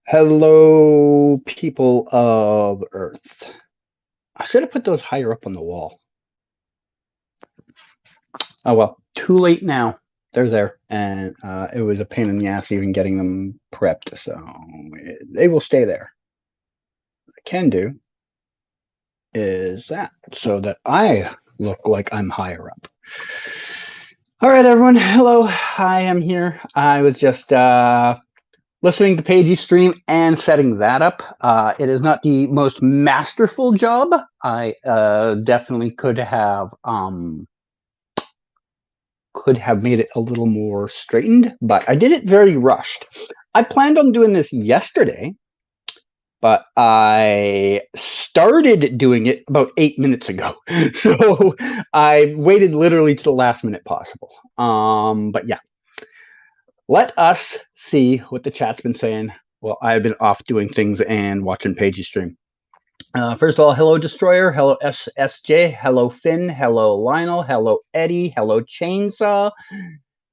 Hello, people of Earth. I should have put those higher up on the wall. Oh well, too late now. They're there, and it was a pain in the ass even getting them prepped, so they will stay there. What I can do is that, so that I look like I'm higher up. All right, everyone. Hello, I am here. I was just listening to Pagey's stream and setting that up. It is not the most masterful job. I definitely could have made it a little more straightened, but I did it very rushed. I planned on doing this yesterday, but I started doing it about 8 minutes ago. So I waited literally to the last minute possible. But yeah. Let us see what the chat's been saying. Well, I've been off doing things and watching Pagey's stream. First of all, hello Destroyer, hello SJ, hello Finn, hello Lionel, hello Eddie, hello Chainsaw,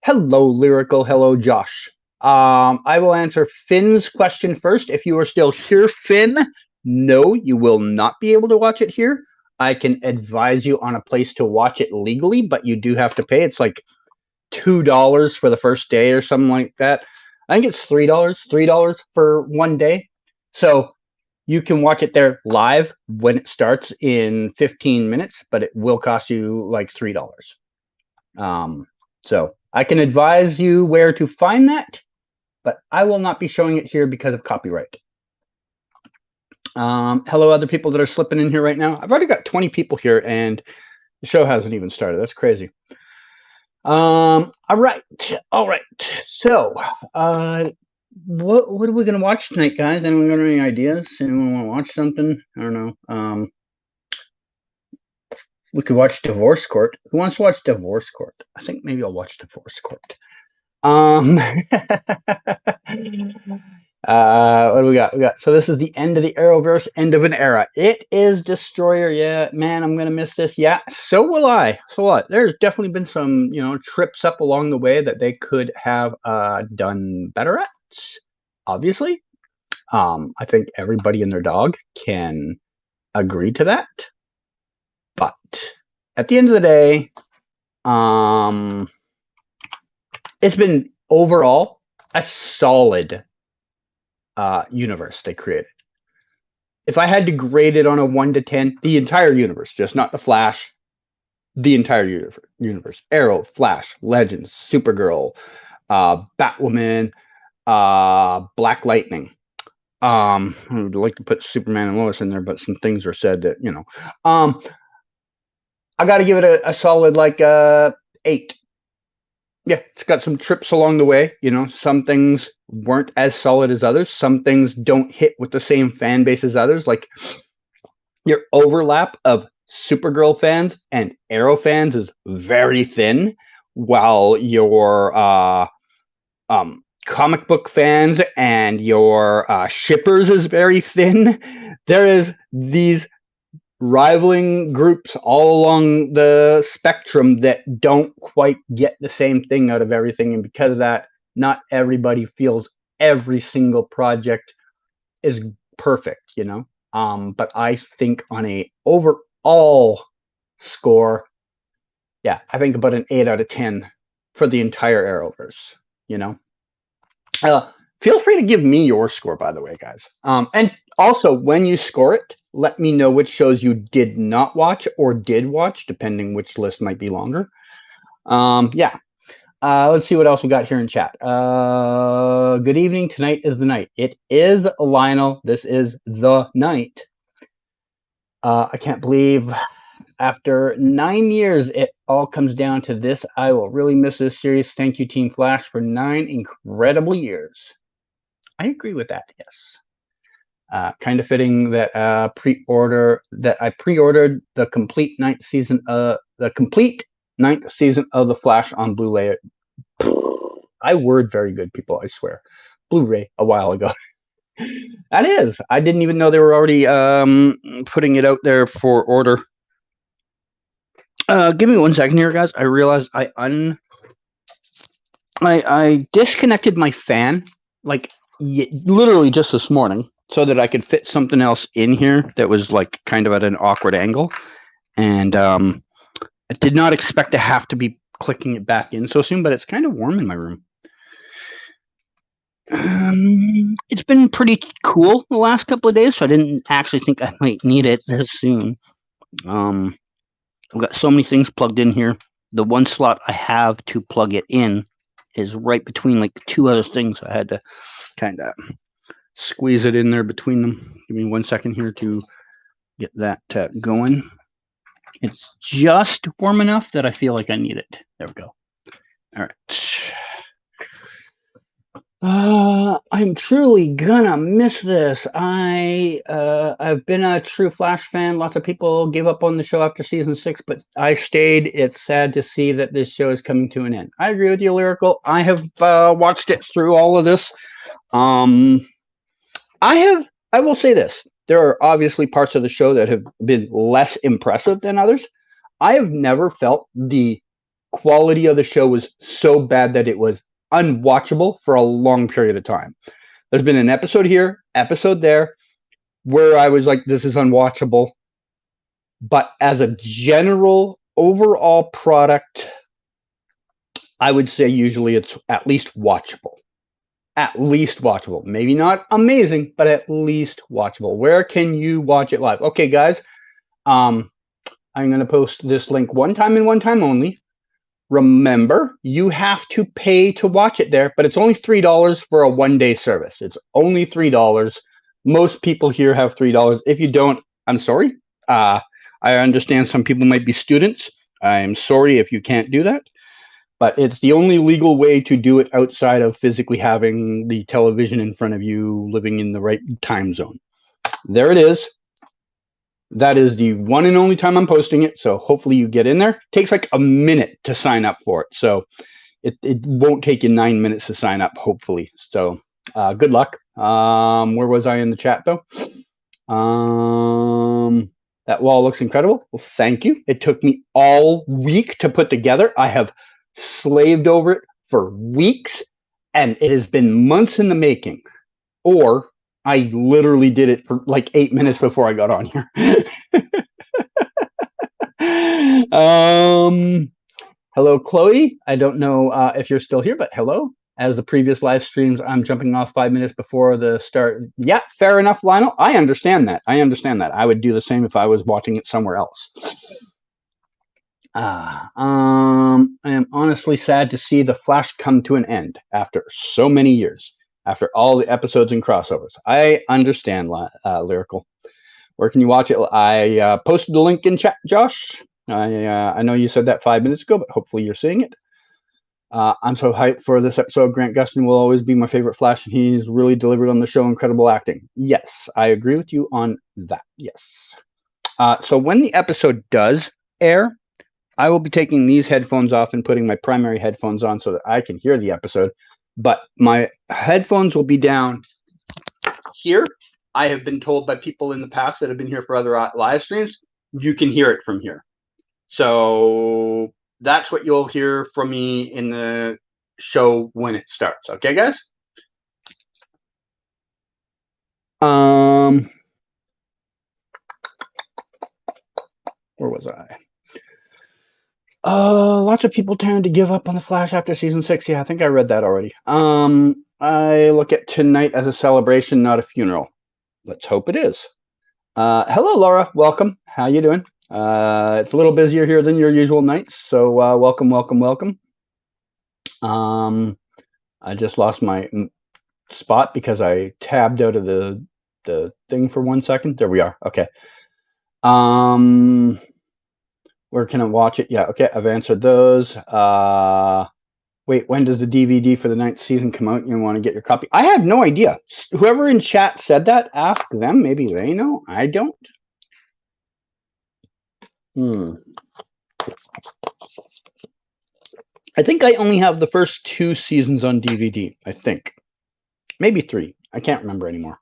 hello Lyrical, hello Josh. I will answer Finn's question first. If you are still here, Finn, no, you will not be able to watch it here. I can advise you on a place to watch it legally, but you do have to pay. It's like $2 for the first day or something like that. I think it's $3 for one day. So you can watch it there live when it starts in 15 minutes, but it will cost you like $3. So I can advise you where to find that, but I will not be showing it here because of copyright. Hello, other people that are slipping in here right now. I've already got 20 people here, and the show hasn't even started. That's crazy. All right. So, what are we gonna watch tonight, guys? Anyone got any ideas? Anyone want to watch something? I don't know. We could watch Divorce Court. Who wants to watch Divorce Court? I think maybe I'll watch Divorce Court. What do we got? So this is the end of the Arrowverse, end of an era. It is Destroyer. Yeah, man, I'm gonna miss this. Yeah, so will I. So what? There's definitely been some, trips up along the way that they could have done better at. Obviously, I think everybody and their dog can agree to that. But at the end of the day, it's been overall a solid universe they created. If I had to grade it on a 1 to 10, the entire universe, just not the Flash, the entire universe, Arrow, Flash, Legends, Supergirl, Batwoman, Black Lightning. I would like to put Superman and Lois in there, but some things are said that, I got to give it a solid 8. Yeah, it's got some trips along the way. Some things weren't as solid as others. Some things don't hit with the same fan base as others. Like your overlap of Supergirl fans and Arrow fans is very thin, while your comic book fans and your shippers is very thin. There is these rivaling groups all along the spectrum that don't quite get the same thing out of everything, and because of that, not everybody feels every single project is perfect, but I think on a overall score, yeah, I think about an 8 out of 10 for the entire Arrowverse. Feel free to give me your score, by the way, guys. And also, when you score it, let me know which shows you did not watch or did watch, depending which list might be longer. Yeah. Let's see what else we got here in chat. Good evening. Tonight is the night. It is Lionel. This is the night. I can't believe after 9 years, it all comes down to this. I will really miss this series. Thank you, Team Flash, for 9 incredible years. I agree with that. Yes. Kind of fitting that I pre-ordered the complete ninth season of the Flash on Blu-ray. I word very good, people. I swear, Blu-ray a while ago. That is. I didn't even know they were already putting it out there for order. Give me 1 second here, guys. I realized I disconnected my fan like literally just this morning, so that I could fit something else in here that was like kind of at an awkward angle. And I did not expect to have to be clicking it back in so soon, but it's kind of warm in my room. It's been pretty cool the last couple of days, so I didn't actually think I might need it this soon. I've got so many things plugged in here. The one slot I have to plug it in is right between like two other things. I had to kind of squeeze it in there between them. Give me 1 second here to get that going. It's just warm enough that I feel like I need it. There we go. All right. I'm truly gonna miss this. I've been a true Flash fan. Lots of people gave up on the show after season 6, but I stayed. It's sad to see that this show is coming to an end. I agree with you, Lyrical. I have watched it through all of this. I will say this. There are obviously parts of the show that have been less impressive than others. I have never felt the quality of the show was so bad that it was unwatchable for a long period of time. There's been an episode here, episode there, where I was like, this is unwatchable. But as a general overall product, I would say usually it's at least watchable. At least watchable. Maybe not amazing, but at least watchable. Where can you watch it live? Okay, guys, I'm going to post this link one time and one time only. Remember, you have to pay to watch it there, but it's only $3 for a one-day service. It's only $3. Most people here have $3. If you don't, I'm sorry. I understand some people might be students. I'm sorry if you can't do that, but it's the only legal way to do it outside of physically having the television in front of you, living in the right time zone. There it is. That is the one and only time I'm posting it, so hopefully you get in there. It takes like a minute to sign up for it, so it won't take you 9 minutes to sign up, hopefully. So good luck. Where was I in the chat, though? That wall looks incredible. Well, thank you. It took me all week to put together. I have slaved over it for weeks, and it has been months in the making. Or I literally did it for like 8 minutes before I got on here. Hello, Chloe. I don't know if you're still here, but hello. As the previous live streams, I'm jumping off 5 minutes before the start. Yeah, fair enough, Lionel. I understand that. I would do the same if I was watching it somewhere else. I am honestly sad to see The Flash come to an end after so many years. After all the episodes and crossovers. I understand, Lyrical. Where can you watch it? I posted the link in chat, Josh. I know you said that 5 minutes ago, but hopefully you're seeing it. I'm so hyped for this episode. Grant Gustin will always be my favorite Flash, and he's really delivered on the show. Incredible acting. Yes, I agree with you on that. Yes. So when the episode does air, I will be taking these headphones off and putting my primary headphones on so that I can hear the episode. But my headphones will be down here. I have been told by people in the past that have been here for other live streams, you can hear it from here. So that's what you'll hear from me in the show when it starts. Okay, guys? Where was I? Lots of people tend to give up on the Flash after season 6. Yeah, I think I read that already. I look at tonight as a celebration, not a funeral. Let's hope it is. Hello, Laura. Welcome. How you doing? It's a little busier here than your usual nights, so welcome, welcome, welcome. I just lost my spot because I tabbed out of the thing for 1 second. There we are. Okay. Where can I watch it? Yeah, okay, I've answered those. Wait, when does the DVD for the 9th season come out? You want to get your copy? I have no idea. Whoever in chat said that, ask them. Maybe they know. I don't. I think I only have the first 2 seasons on DVD, I think. Maybe 3. I can't remember anymore.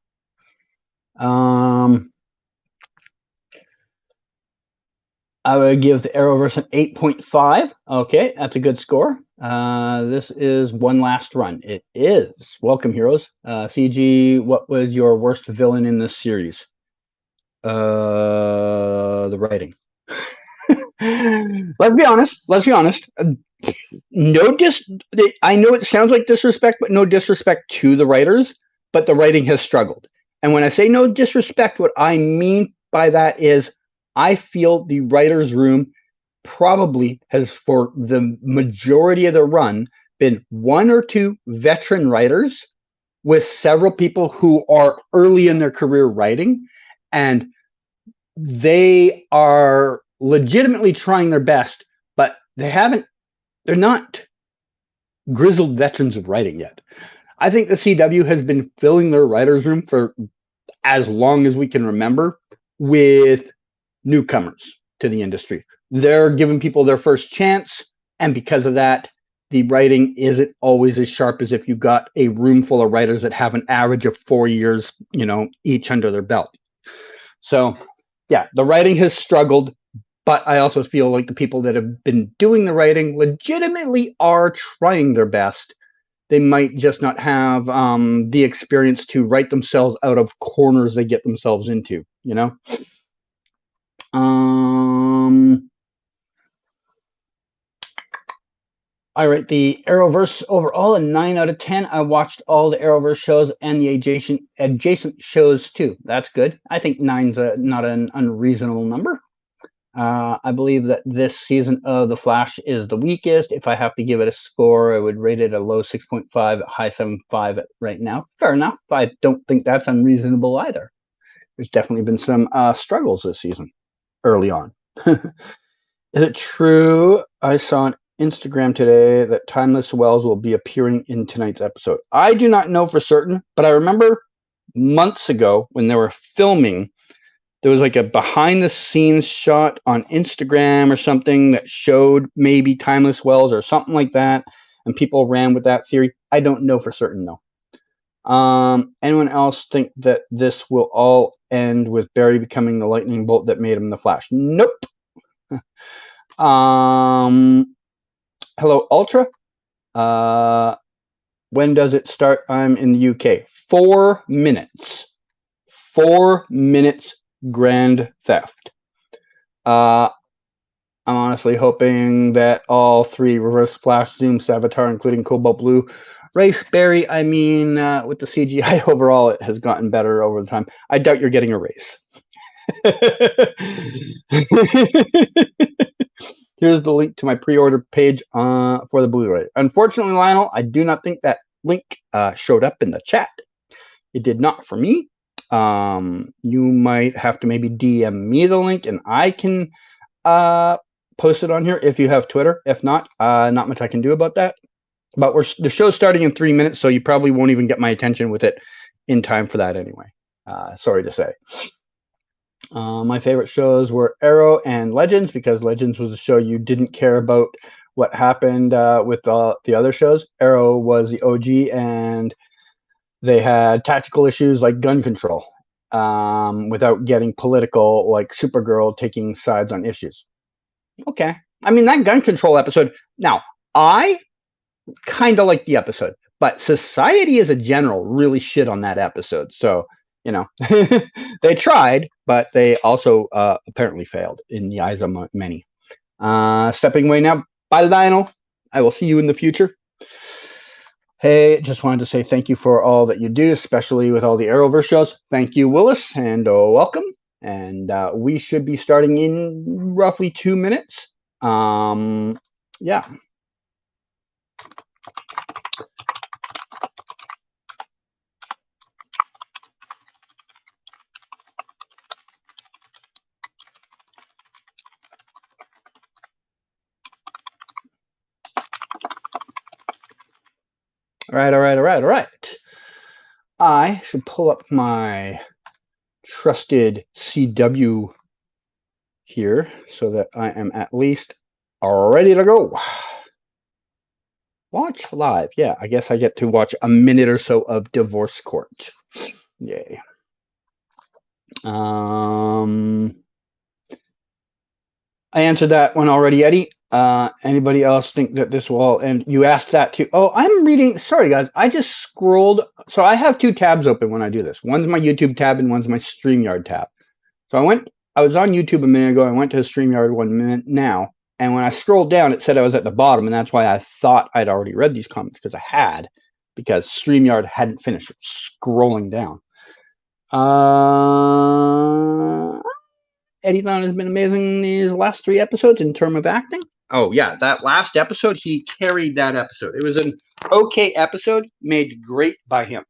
I would give the Arrowverse an 8.5. Okay, that's a good score. This is one last run. It is. Welcome, heroes. CG, what was your worst villain in this series? The writing. Let's be honest. Let's be honest. No I know it sounds like disrespect, but no disrespect to the writers, but the writing has struggled. And when I say no disrespect, what I mean by that is I feel the writers' room probably has, for the majority of the run, been one or two veteran writers with several people who are early in their career writing, and they are legitimately trying their best, but they're not grizzled veterans of writing yet. I think the CW has been filling their writers' room for as long as we can remember with newcomers to the industry. They're giving people their first chance, and because of that, the writing isn't always as sharp as if you got a room full of writers that have an average of 4 years, each under their belt. So, yeah, the writing has struggled, but I also feel like the people that have been doing the writing legitimately are trying their best. They might just not have the experience to write themselves out of corners they get themselves into, I rate the Arrowverse overall a 9 out of 10. I watched all the Arrowverse shows and the adjacent shows too. That's good. I think 9's not an unreasonable number. I believe that this season of The Flash is the weakest. If I have to give it a score, I would rate it a low 6.5, high 7.5 right now. Fair enough. I don't think that's unreasonable either. There's definitely been some struggles this season early on. Is it true? I saw on Instagram today that Timeless Wells will be appearing in tonight's episode. I do not know for certain, but I remember months ago when they were filming, there was like a behind the scenes shot on Instagram or something that showed maybe Timeless Wells or something like that, and people ran with that theory. I don't know for certain though. Anyone else think that this will all end with Barry becoming the lightning bolt that made him the Flash? Nope. Hello, Ultra. When does it start? I'm in the UK. 4 minutes. 4 minutes grand theft. I'm honestly hoping that all 3 Reverse Flash, Zoom, Savitar, including Cobalt Blue, Race Barry, with the CGI overall, it has gotten better over the time. I doubt you're getting a race. Here's the link to my pre-order page for the Blu-ray. Unfortunately, Lionel, I do not think that link showed up in the chat. It did not for me. You might have to maybe DM me the link, and I can post it on here if you have Twitter. If not, not much I can do about that. But the show's starting in 3 minutes, so you probably won't even get my attention with it in time for that anyway. Sorry to say. My favorite shows were Arrow and Legends, because Legends was a show you didn't care about what happened with the other shows. Arrow was the OG, and they had tactical issues like gun control without getting political, like Supergirl taking sides on issues. Okay. That gun control episode, now, I kind of like the episode, but society as a general really shit on that episode. So, they tried, but they also apparently failed in the eyes of many. Stepping away now. Bye, Lionel. I will see you in the future. Hey, just wanted to say thank you for all that you do, especially with all the Arrowverse shows. Thank you, Willis, and welcome. And we should be starting in roughly 2 minutes. Yeah. All right. I should pull up my trusted CW here so that I am at least ready to go. Watch live. Yeah, I guess I get to watch a minute or so of Divorce Court. Yay. I answered that one already, Eddie. Anybody else think that this will all end? You asked that too. Oh, I'm reading. Sorry, guys. I just scrolled. So I have two tabs open when I do this. One's my YouTube tab and one's my StreamYard tab. So I was on YouTube a minute ago. I went to StreamYard 1 minute now. And when I scrolled down, it said I was at the bottom. And that's why I thought I'd already read these comments because I had, because StreamYard hadn't finished scrolling down. Eddie Thon has been amazing these last 3 episodes in terms of acting. Oh, yeah, that last episode, he carried that episode. It was an okay episode, made great by him.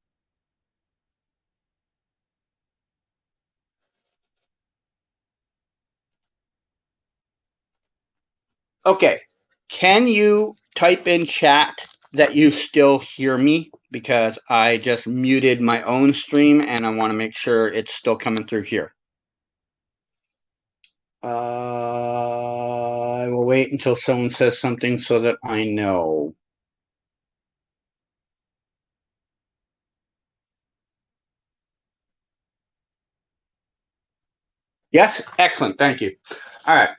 Okay, can you type in chat that you still hear me? Because I just muted my own stream and I want to make sure it's still coming through here. I will wait until someone says something so that I know. Yes? Excellent. Thank you. All right.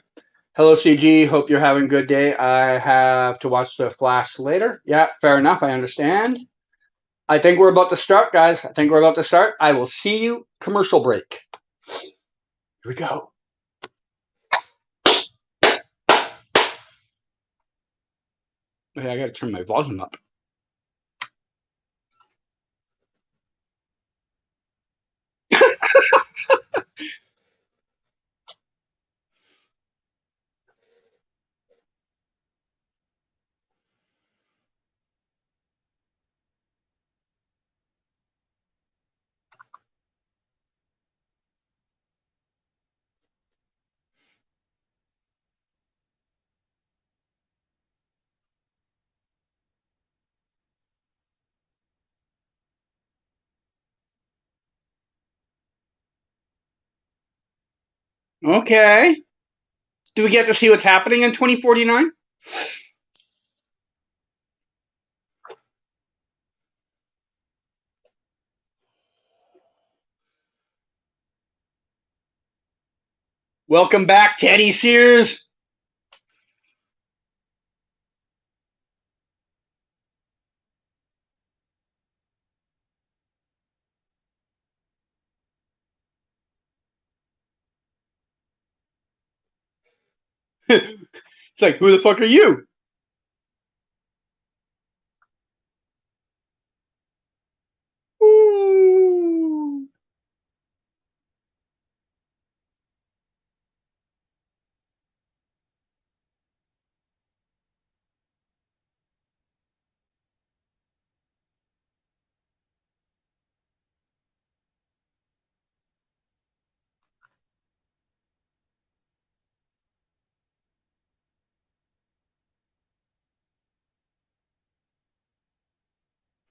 Hello, CG. Hope you're having a good day. I have to watch The Flash later. Yeah, fair enough. I understand. I think we're about to start, guys. I think we're about to start. I will see you. Commercial break. Here we go. Okay, I got to turn my volume up. Okay. Do we get to see what's happening in 2049? Welcome back, Teddy Sears. It's like, who the fuck are you? Ooh.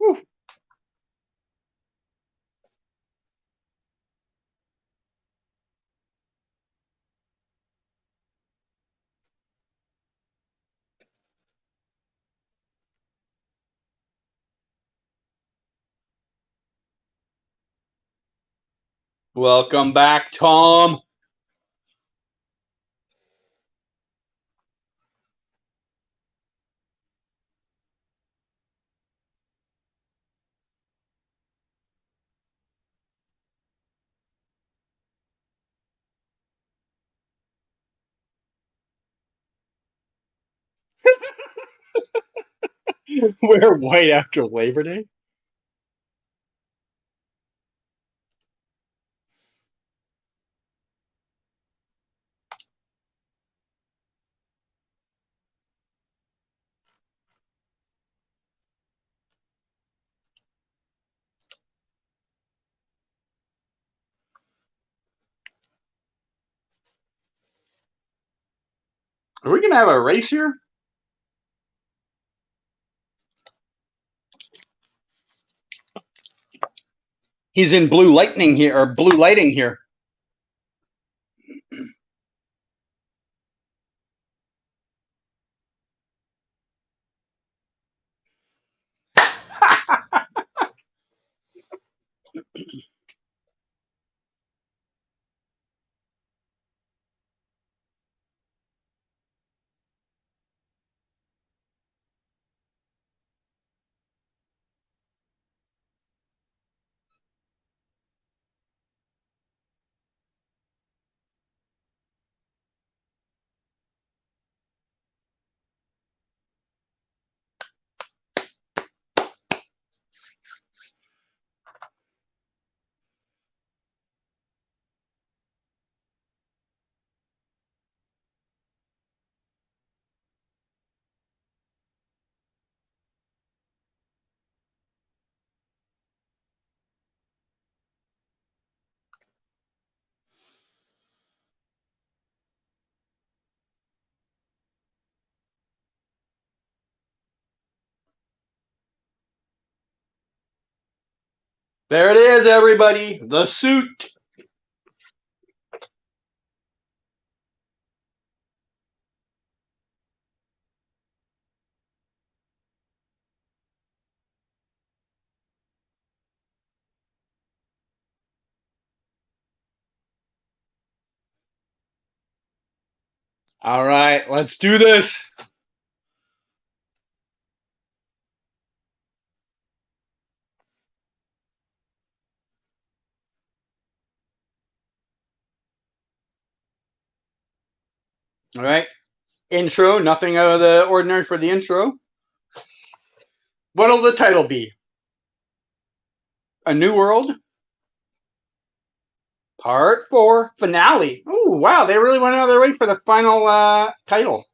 Ooh. Welcome back, Tom. Wear white after Labor Day. Are we gonna have a race here? He's in blue lightning here, or blue lighting here. There it is, everybody. The suit. All right, let's do this. All right. Intro, nothing out of the ordinary for the intro. What'll the title be? A New World? Part 4, finale. Oh, wow, they really went out of their way for the final title.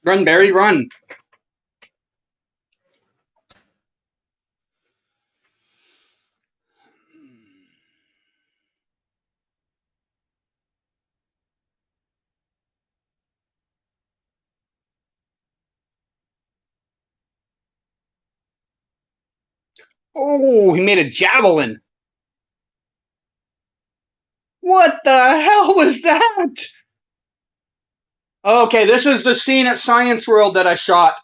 Run, Barry, run. Oh, he made a javelin. What the hell was that? Okay, this is the scene at Science World that I shot.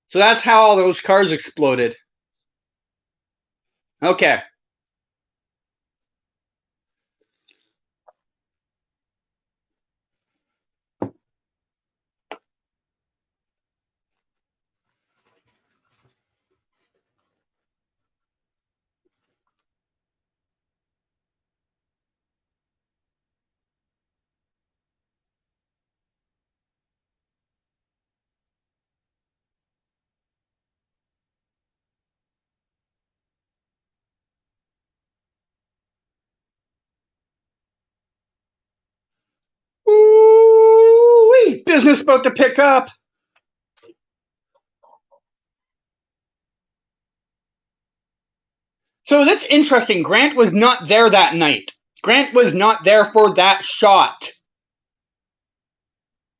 So that's how all those cars exploded. Okay. Ooh, business about to pick up. So that's interesting. Grant was not there that night. Grant was not there for that shot.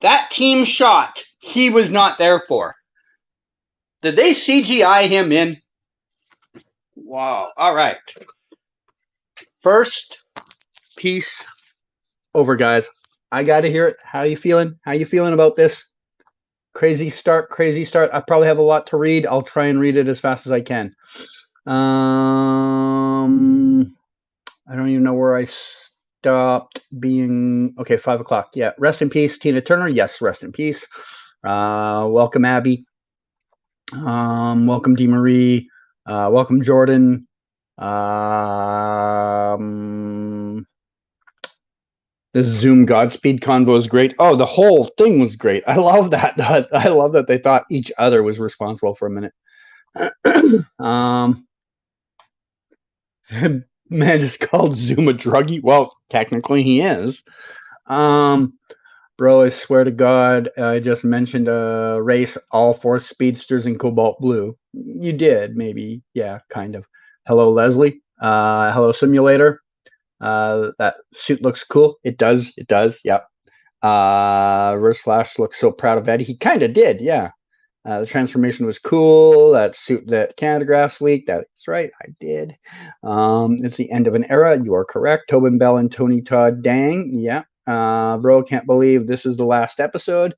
That team shot, he was not there for. Did they CGI him in? Wow. All right. First piece over, guys. I got to hear it. How you feeling? How you feeling about this? Crazy start, crazy start. I probably have a lot to read. I'll try and read it as fast as I can. I don't even know where I stopped being. Okay, 5 o'clock. Yeah. Rest in peace, Tina Turner. Yes, rest in peace. Welcome, Abby. Welcome, DeMarie. Welcome, Jordan. The Zoom Godspeed convo is great. Oh, the whole thing was great. I love that. I love that they thought each other was responsible for a minute. um, Man just called Zoom a druggie. Well, technically he is. Um, Bro, I swear to God, I just mentioned a race, all four speedsters in cobalt blue. You did, maybe. Yeah, kind of. Hello, Leslie. Hello, simulator. That suit looks cool. It does. It does. Yep. Reverse Flash looks so proud of Eddie. He kind of did. Yeah. The transformation was cool. That suit that Canada Graphs leaked. That's right. I did. It's the end of an era. You are correct. Tobin Bell and Tony Todd. Dang. Yeah. Bro, can't believe this is the last episode.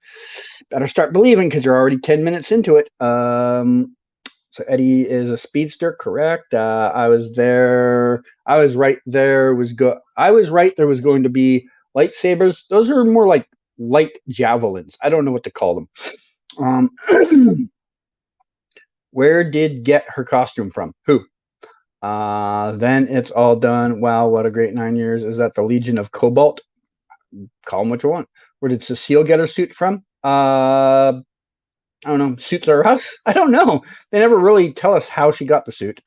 Better start believing because you're already 10 minutes into it. So Eddie is a speedster, correct? I was there. I was right. I was right. There was going to be lightsabers. Those are more like light javelins. I don't know what to call them. Where did get her costume from? Who? Then it's all done. Wow, what a great 9 years. Is that the Legion of Cobalt? Call them what you want. Where did Cecile get her suit from? I don't know. Suits are us? I don't know. They never really tell us how she got the suit.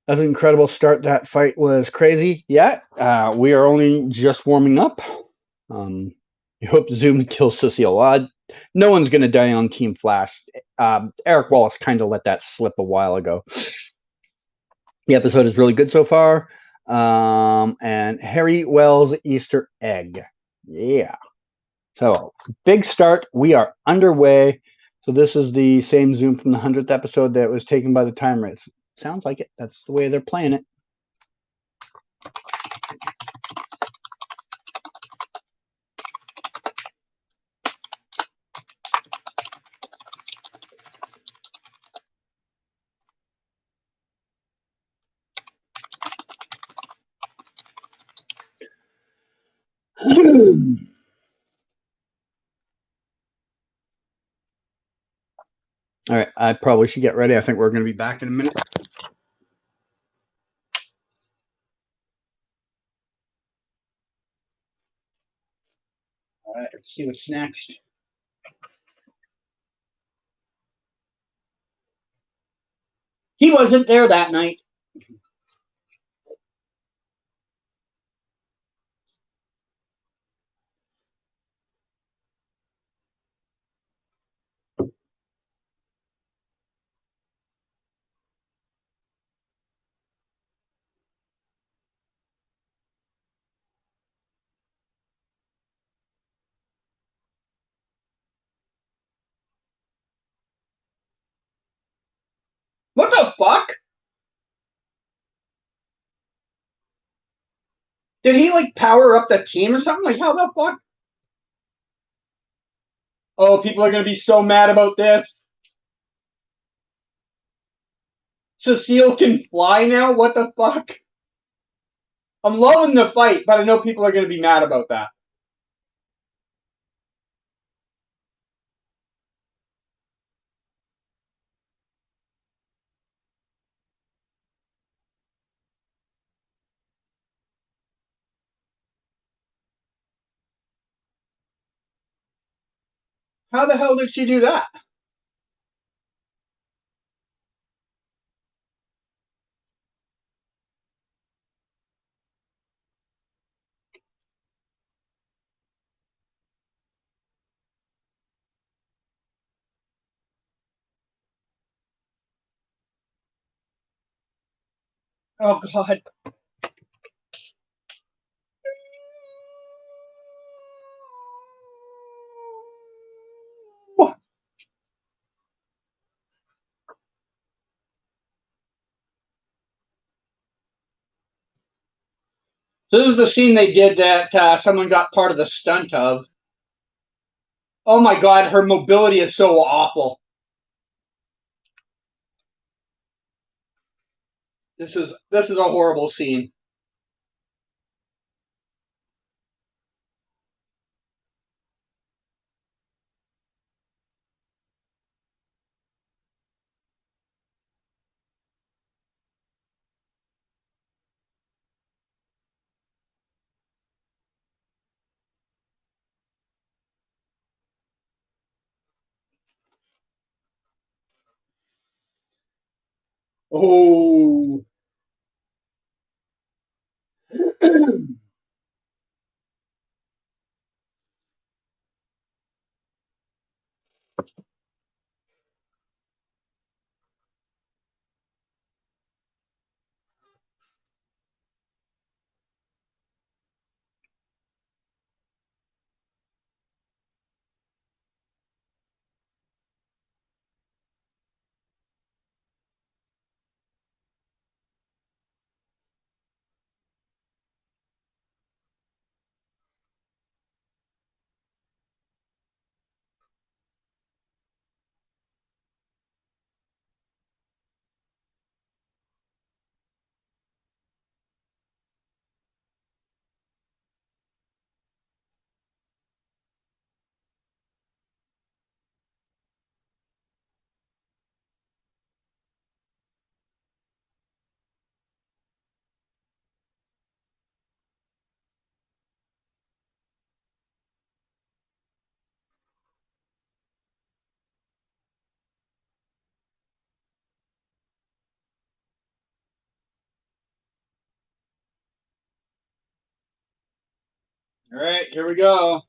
That's an incredible start. That fight was crazy. Yeah, we are only just warming up. I hope Zoom kills Cecile. No one's going to die on Team Flash. Eric Wallace kind of let that slip a while ago. The episode is really good so far. And Harry Wells Easter egg. Yeah. So, big start. We are underway. So, this is the same Zoom from the 100th episode that was taken by the time rates. Sounds like it. That's the way they're playing it. All right, I probably should get ready. I think we're going to be back in a minute. All right, let's see what's next. He wasn't there that night. What the fuck? Did he like power up the team or something? Like, how the fuck? Oh, people are going to be so mad about this. Cecile can fly now? What the fuck? I'm loving the fight, but I know people are going to be mad about that. How the hell did she do that? Oh, God. So this is the scene they did that someone got part of the stunt of. Oh my God, her mobility is so awful. This is a horrible scene. Oh. All right, here we go.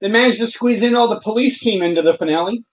They managed to squeeze in all the police team into the finale.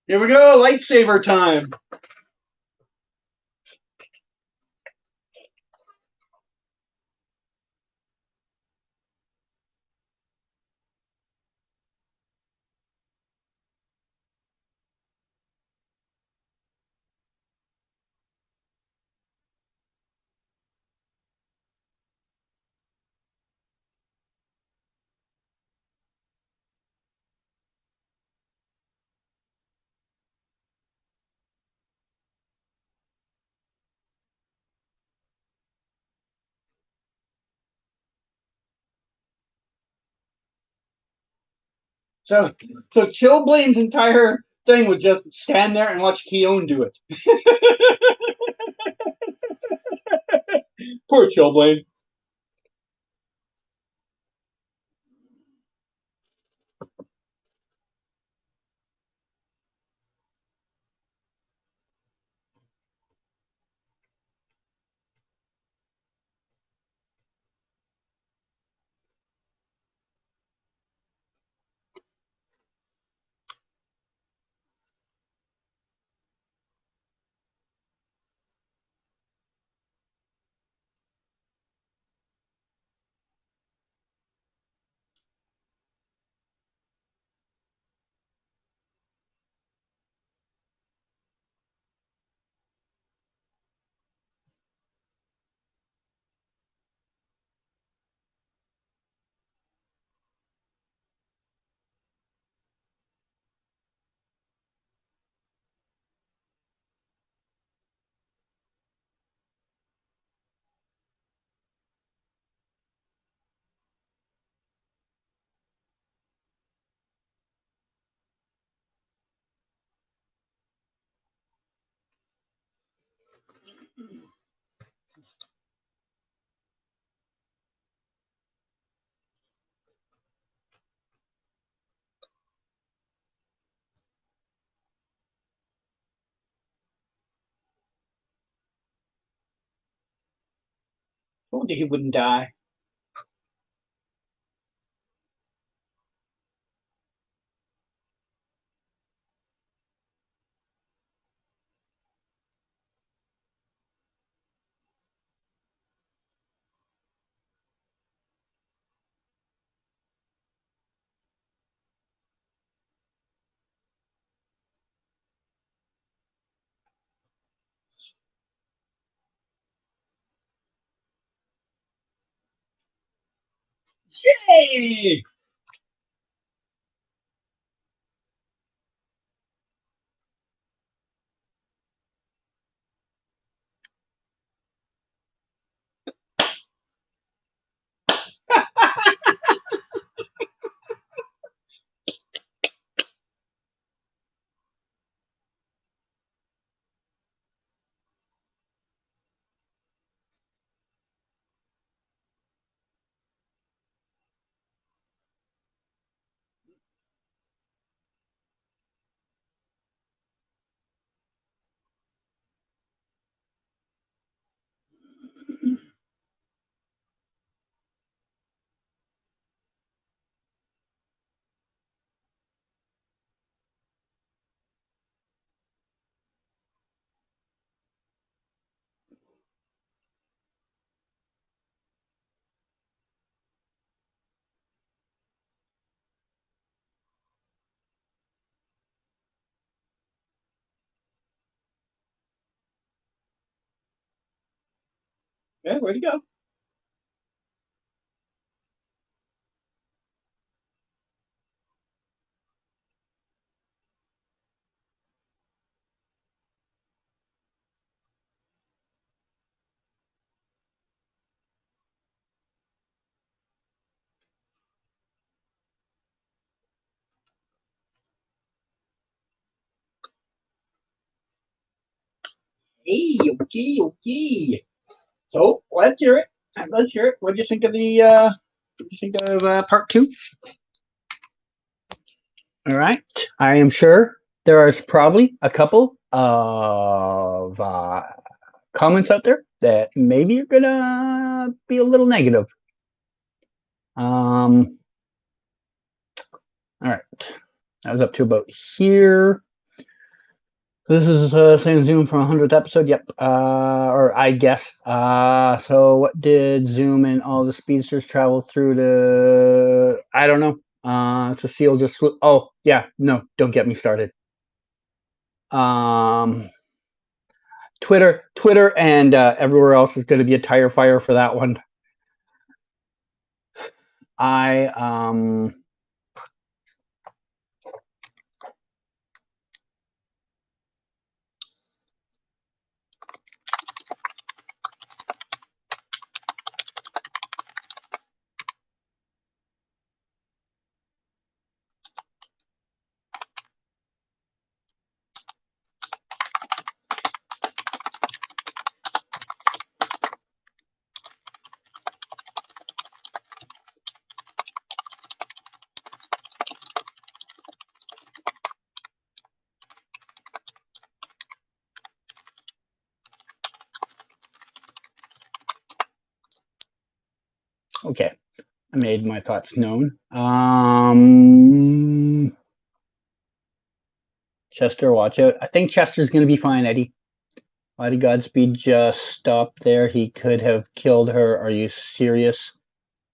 Here we go, lightsaber time. So, so Chillblade's entire thing was just stand there and watch Keone do it. Poor Chillblade. Told you he wouldn't die. Yay! Yeah, where'd he go? Hey, okay. So let's hear it. Let's hear it. What'd you think of the? What'd you think of part two? All right. I am sure there is probably a couple of comments out there that maybe you're gonna be a little negative. All right. I was up to about here. This is same Zoom from 100th episode. Yep. Or I guess. So what did Zoom and all the speedsters travel through to? I don't know. It's a seal just. Oh yeah. No, don't get me started. Twitter, and everywhere else is going to be a tire fire for that one. I Okay. I made my thoughts known. Chester, watch out. I think Chester's going to be fine, Eddie. Why did Godspeed just stop there? He could have killed her. Are you serious?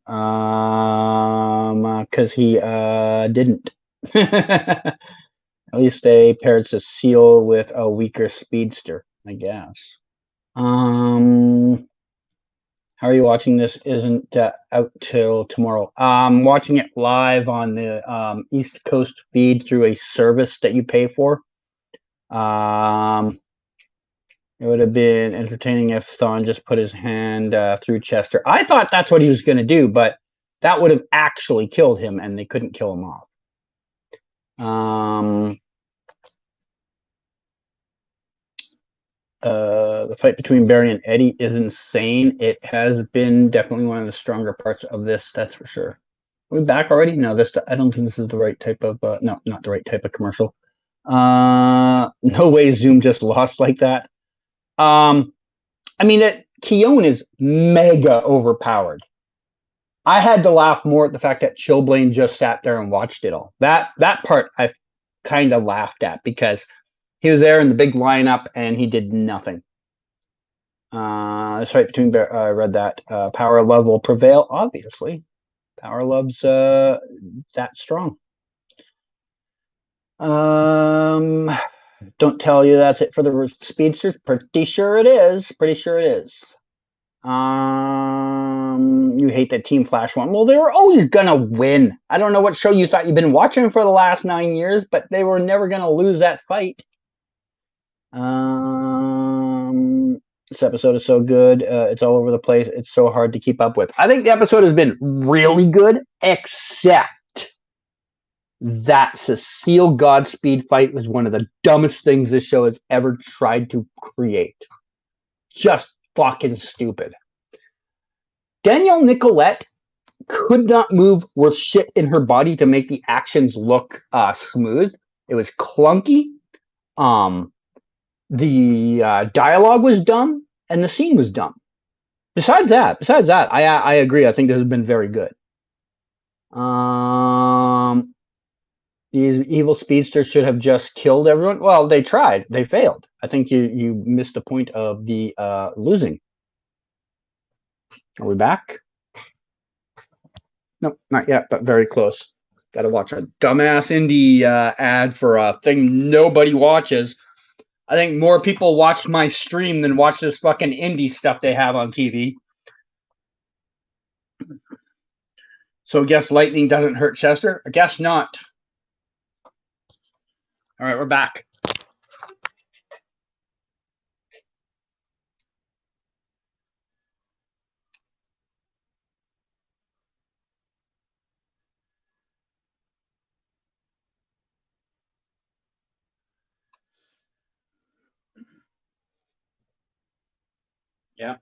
Because he didn't. At least they paired Cecile with a weaker speedster, I guess. How are you watching this? Isn't out till tomorrow. I'm watching it live on the East Coast feed through a service that you pay for. It would have been entertaining if Thawne just put his hand through Chester. I thought that's what he was going to do, but that would have actually killed him, and they couldn't kill him off. The fight between Barry and Eddie is insane. It has been definitely one of the stronger parts of this, that's for sure. Are we back already? No, I don't think this is the right type of no, not the right type of commercial. No way Zoom just lost like that. I mean, Keone is mega overpowered. I had to laugh more at the fact that Chillblaine just sat there and watched it all. That part I kind of laughed at because he was there in the big lineup and he did nothing. This fight between I read that power love will prevail. Obviously, power love's that strong. Don't tell you that's it for the speedsters. Pretty sure it is. Pretty sure it is. You hate that Team Flash won. Well, they were always gonna win. I don't know what show you thought you've been watching for the last 9 years, but they were never gonna lose that fight. This episode is so good. It's all over the place. It's so hard to keep up with. I think the episode has been really good, except that Cecile Godspeed fight was one of the dumbest things this show has ever tried to create. Just fucking stupid. Danielle Nicolette could not move worth shit in her body to make the actions look smooth. It was clunky. The dialogue was dumb, and the scene was dumb. Besides that, I agree. I think this has been very good. These evil speedsters should have just killed everyone. Well, they tried. They failed. I think you missed the point of the losing. Are we back? Nope, not yet, but very close. Got to watch a dumbass indie ad for a thing nobody watches. I think more people watch my stream than watch this fucking indie stuff they have on TV. So I guess lightning doesn't hurt Chester? I guess not. All right, we're back. Yeah.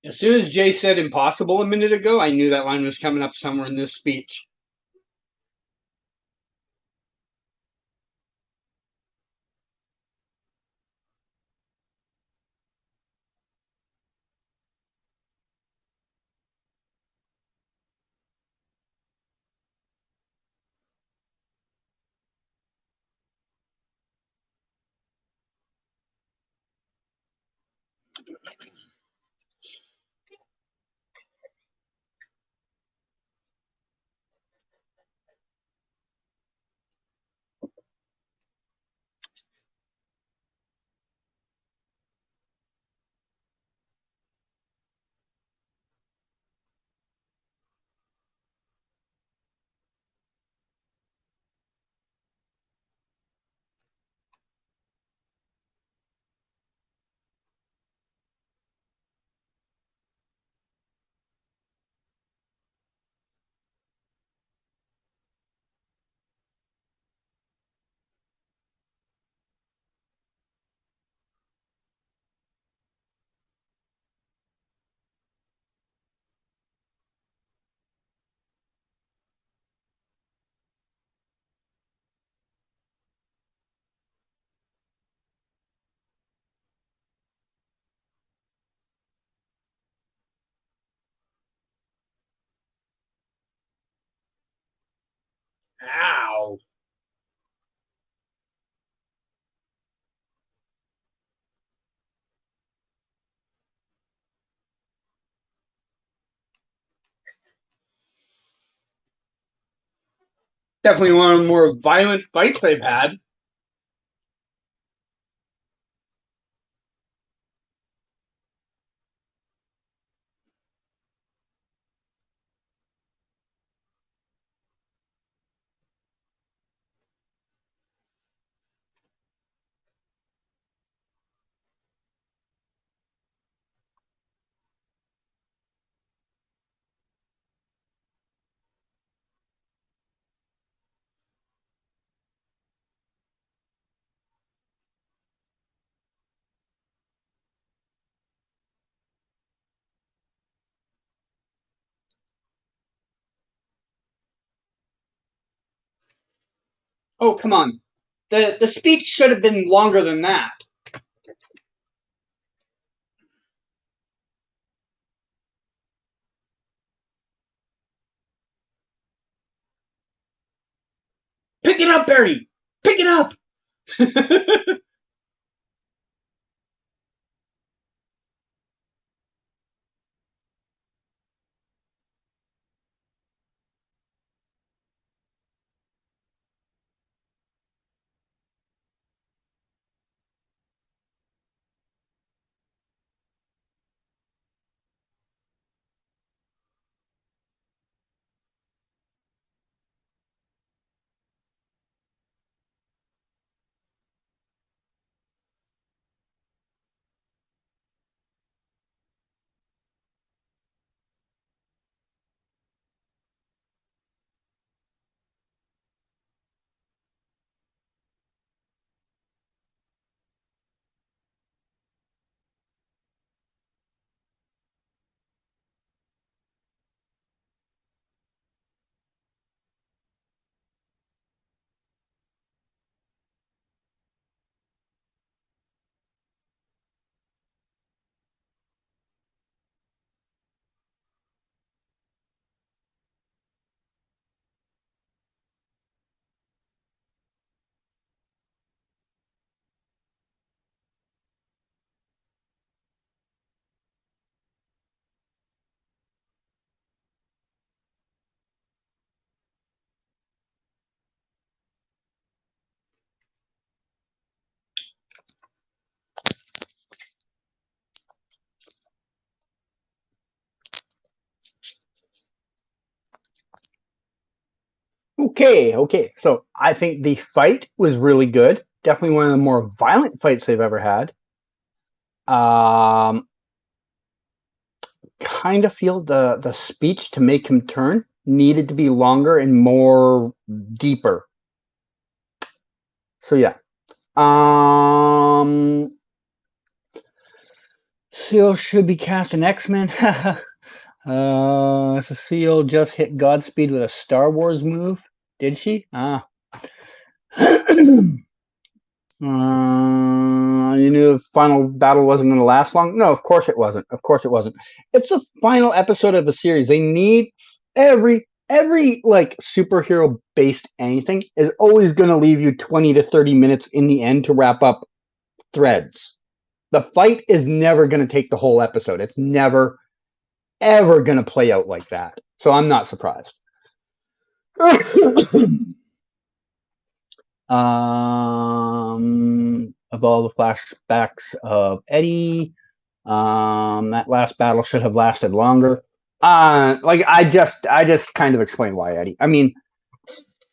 As soon as Jay said impossible a minute ago, I knew that line was coming up somewhere in this speech. Ow. Definitely one of the more violent fights they've had. Oh, come on. The speech should have been longer than that. Pick it up, Barry! Pick it up! Okay. So I think the fight was really good. Definitely one of the more violent fights they've ever had. Um, kind of feel the speech to make him turn needed to be longer and more deeper. So yeah. Seal should be cast in X-Men. Cecile just hit Godspeed with a Star Wars move. Did she? Ah. You knew the final battle wasn't going to last long? No, of course it wasn't. Of course it wasn't. It's the final episode of the series. They need every like superhero based anything is always going to leave you 20 to 30 minutes in the end to wrap up threads. The fight is never going to take the whole episode. It's never ever going to play out like that. So I'm not surprised. Of all the flashbacks of Eddie, that last battle should have lasted longer. Like I just kind of explained why Eddie. I mean,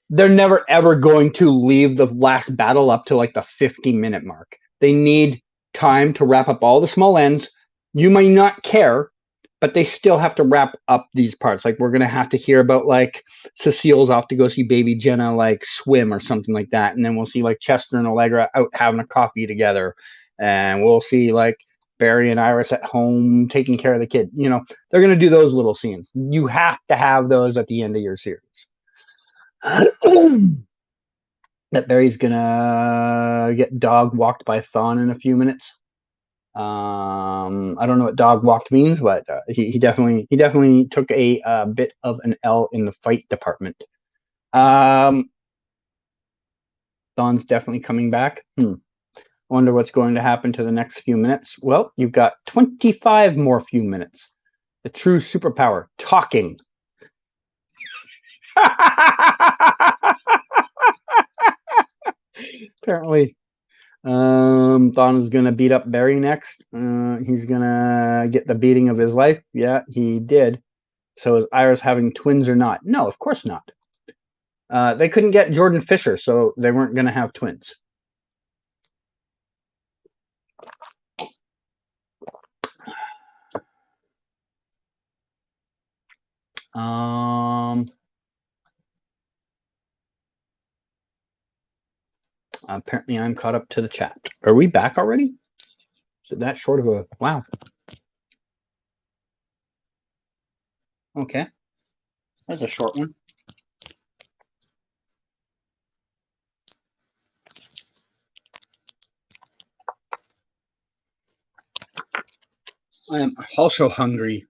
they're never ever going to leave the last battle up to like the 50-minute mark. They need time to wrap up all the small ends. You might not care, but they still have to wrap up these parts. Like we're gonna have to hear about like Cecile's off to go see baby Jenna like swim or something like that, and then we'll see like Chester and Allegra out having a coffee together, and we'll see like Barry and Iris at home taking care of the kid. You know, they're gonna do those little scenes. You have to have those at the end of your series. That Barry's gonna get dog walked by Thawne in a few minutes. I don't know what dog walked means, but he definitely took a bit of an L in the fight department. Um, Dawn's definitely coming back. Wonder what's going to happen to the next few minutes. Well, you've got 25 more few minutes. The true superpower, talking. Apparently, Dawn is gonna beat up Barry next. He's gonna get the beating of his life. Yeah, he did. So is Iris having twins or not? No, of course not. They couldn't get Jordan Fisher, so they weren't gonna have twins. Apparently I'm caught up to the chat. Are we back already? Is it that short of a wow? Okay, that's a short one. I am also hungry,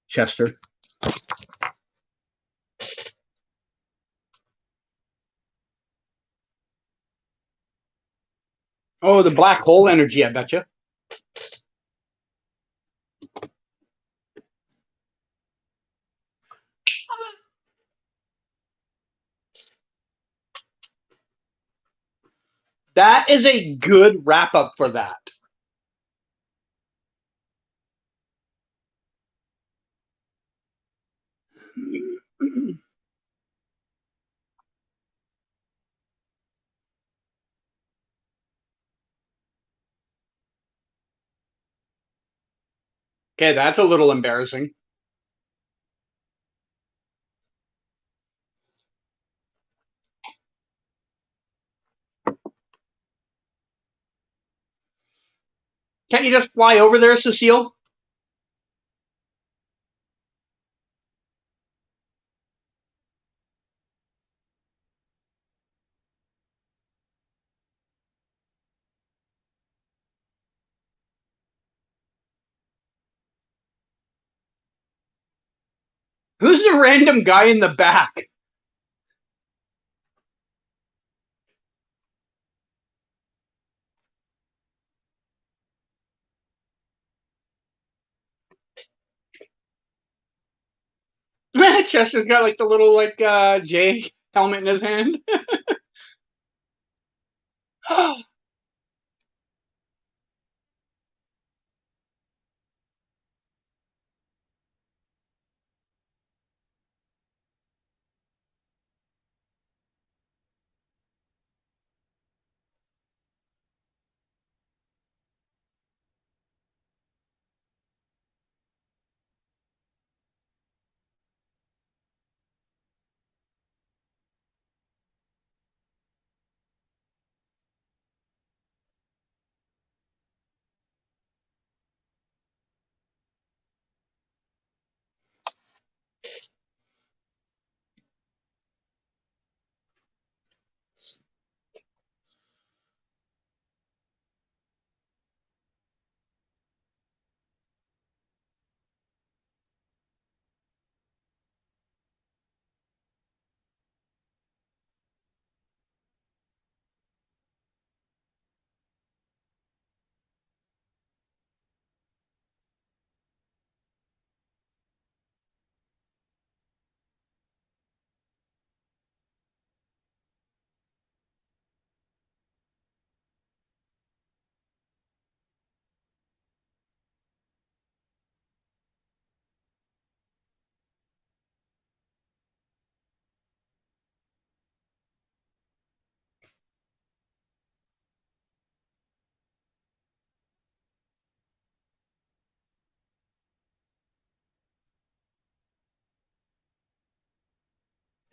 Chester. Oh, the black hole energy, I betcha. That is a good wrap up for that. Okay, that's a little embarrassing. Can't you just fly over there, Cecile? Who's the random guy in the back? Chester's got like the little J helmet in his hand.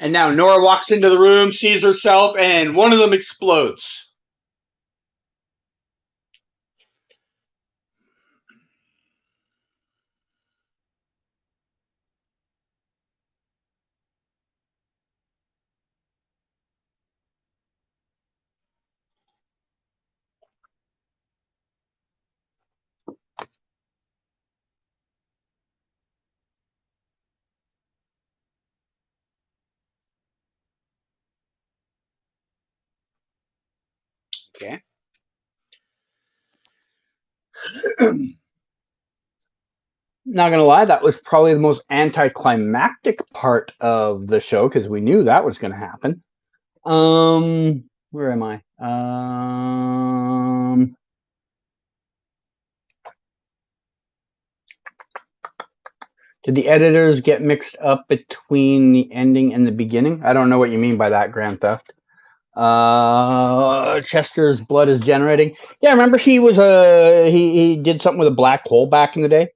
And now Nora walks into the room, sees herself, and one of them explodes. Okay. Not gonna lie, that was probably the most anticlimactic part of the show because we knew that was gonna happen. Where am I? Did the editors get mixed up between the ending and the beginning? I don't know what you mean by that, Grand Theft. Chester's blood is generating. Yeah, remember he was he did something with a black hole back in the day,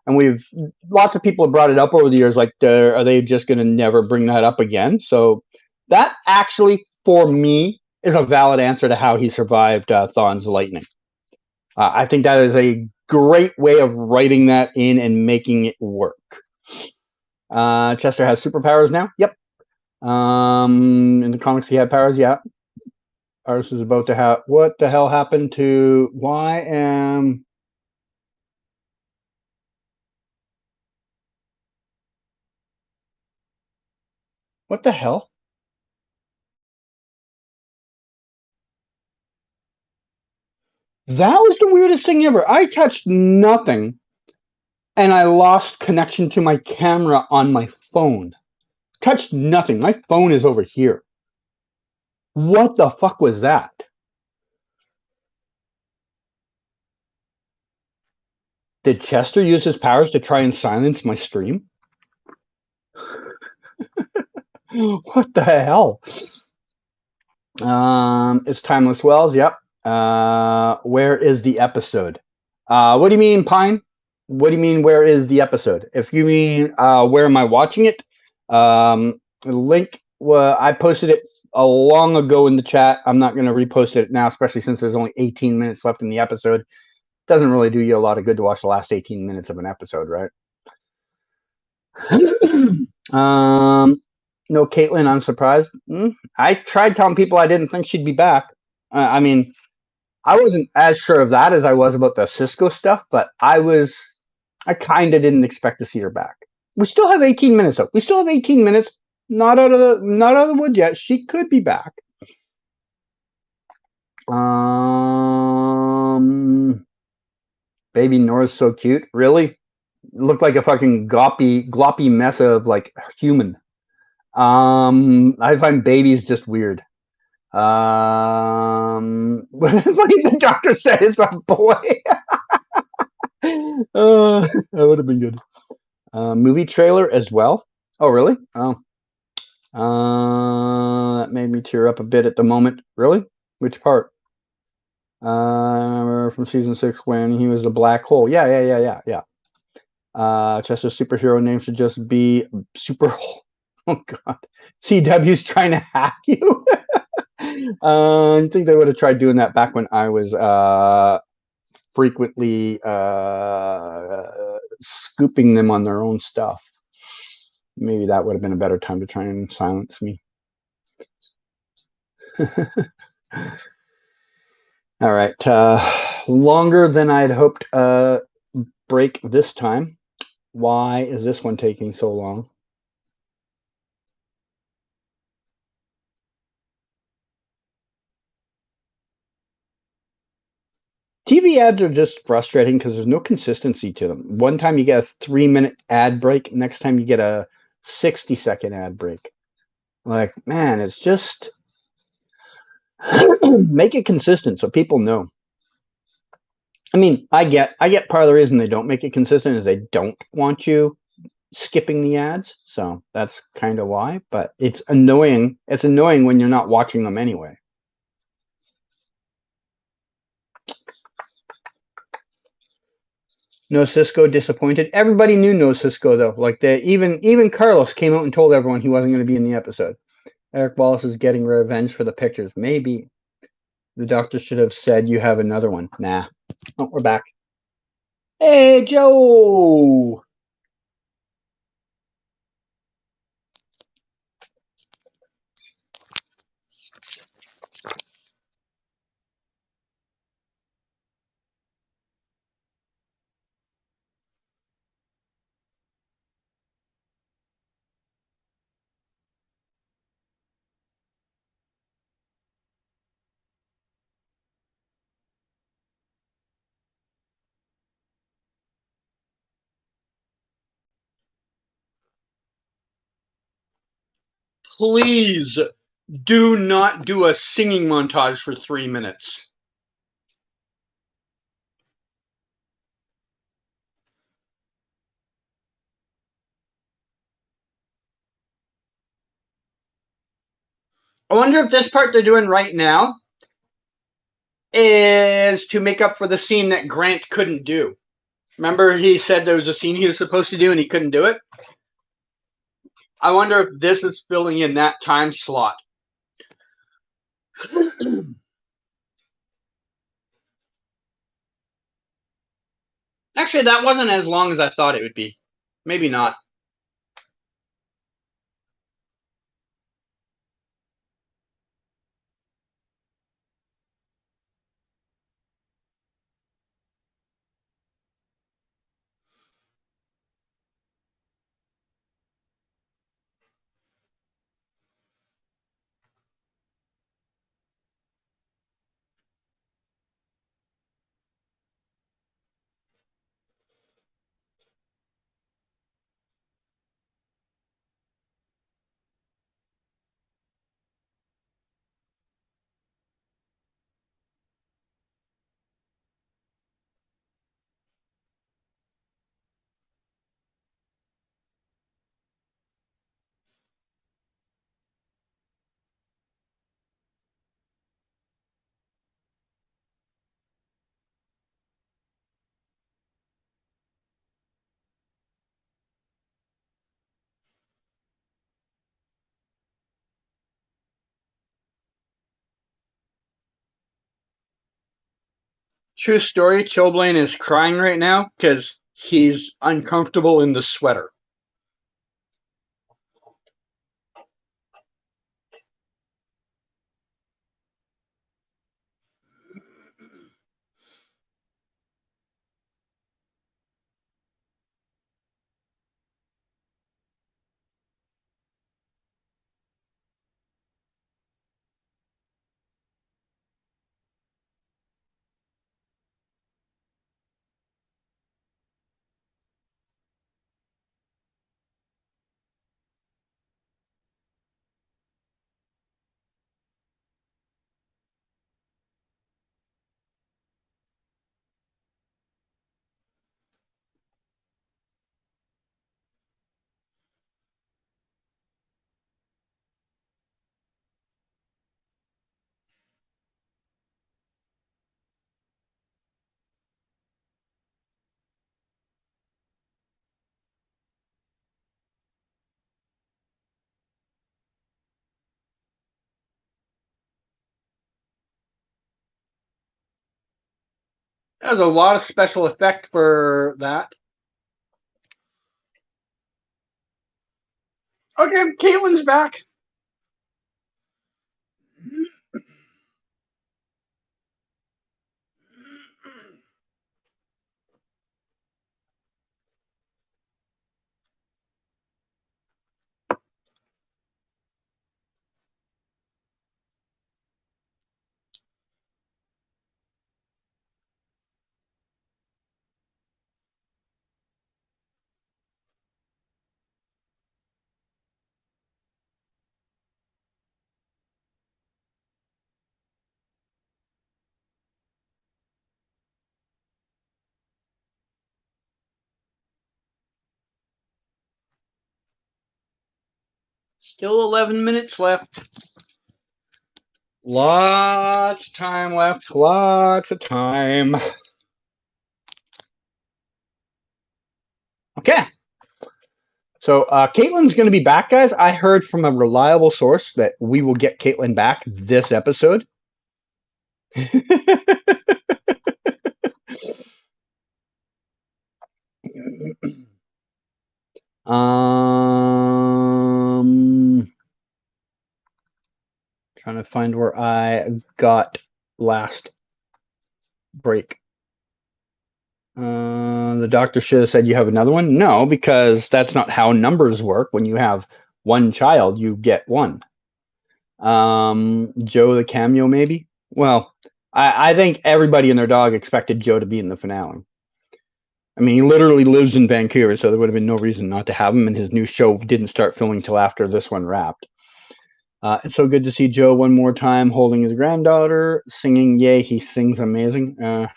and we've lots of people have brought it up over the years. Like, are they just going to never bring that up again? So that actually, for me, is a valid answer to how he survived Thawne's lightning. I think that is a great way of writing that in and making it work. Chester has superpowers now. Yep. In the comics, he had powers. Yeah. Ours is about to have. What the hell happened to? Why am? What the hell? That was the weirdest thing ever. I touched nothing, and I lost connection to my camera on my phone. Touched nothing. My phone is over here. What the fuck was that? Did Chester use his powers to try and silence my stream? What the hell? It's Timeless Wells. Yep. Where is the episode? What do you mean, Pine? What do you mean? Where is the episode? If you mean where am I watching it? The link. Well, I posted it a long ago in the chat. I'm not going to repost it now, especially since there's only 18 minutes left in the episode. Doesn't really do you a lot of good to watch the last 18 minutes of an episode, right? No, Caitlin, I'm surprised. I tried telling people I didn't think she'd be back. I mean, I wasn't as sure of that as I was about the Cisco stuff, but I kind of didn't expect to see her back. We still have 18 minutes though. We still have 18 minutes. Not out of the woods yet. She could be back. Baby Nora's so cute. Really? Looked like a fucking gloppy mess of like human. I find babies just weird. What did the doctor say? It's a boy. That would have been good. Movie trailer as well. Oh, really? Oh, that made me tear up a bit at the moment. Really? Which part? From season 6 when he was the black hole. Yeah. Chester's superhero name should just be Super. Oh God, CW's trying to hack you. I think they would have tried doing that back when I was frequently scooping them on their own stuff. Maybe that would have been a better time to try and silence me. All right. Longer than I'd hoped break this time. Why is this one taking so long? TV ads are just frustrating because there's no consistency to them. One time you get a 3-minute ad break, next time you get a 60-second ad break. Like, man, it's just make it consistent so people know. I mean, I get part of the reason they don't make it consistent is they don't want you skipping the ads. So that's kind of why, but it's annoying. It's annoying when you're not watching them anyway. No Cisco disappointed. Everybody knew no Cisco though. Like even Carlos came out and told everyone he wasn't going to be in the episode. Eric Wallace is getting revenge for the pictures. Maybe the doctor should have said you have another one. Nah. Oh, we're back. Hey, Joe. Please do not do a singing montage for 3 minutes. I wonder if this part they're doing right now is to make up for the scene that Grant couldn't do. Remember he said there was a scene he was supposed to do and he couldn't do it? I wonder if this is filling in that time slot. Actually, that wasn't as long as I thought it would be. Maybe not. True story, Chilblain is crying right now because he's uncomfortable in the sweater. There's a lot of special effect for that. Okay, Caitlin's back. Still 11 minutes left. Lots of time left. Lots of time. Okay. So Caitlin's going to be back, guys. I heard from a reliable source that we will get Caitlin back this episode. Trying to find where I got last break. The doctor should have said you have another one. No, because that's not how numbers work. When you have one child, you get one. Joe the cameo, maybe. Well, I think everybody and their dog expected Joe to be in the finale. I mean, he literally lives in Vancouver, so there would have been no reason not to have him, and his new show didn't start filming till after this one wrapped. It's so good to see Joe one more time holding his granddaughter, singing. Yay, he sings amazing. I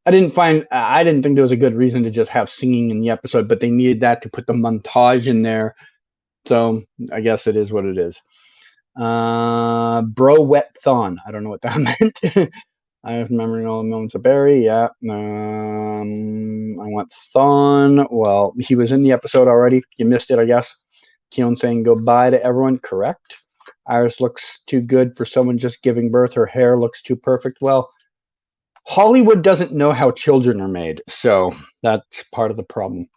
didn't think there was a good reason to just have singing in the episode, but they needed that to put the montage in there. So I guess it is what it is. Bro wet thon. I don't know what that meant. I was remembering all the moments of Barry. Yeah. I want Thon. Well, he was in the episode already. You missed it, I guess. Keon saying goodbye to everyone. Correct. Iris looks too good for someone just giving birth. Her hair looks too perfect. Well, Hollywood doesn't know how children are made, so that's part of the problem.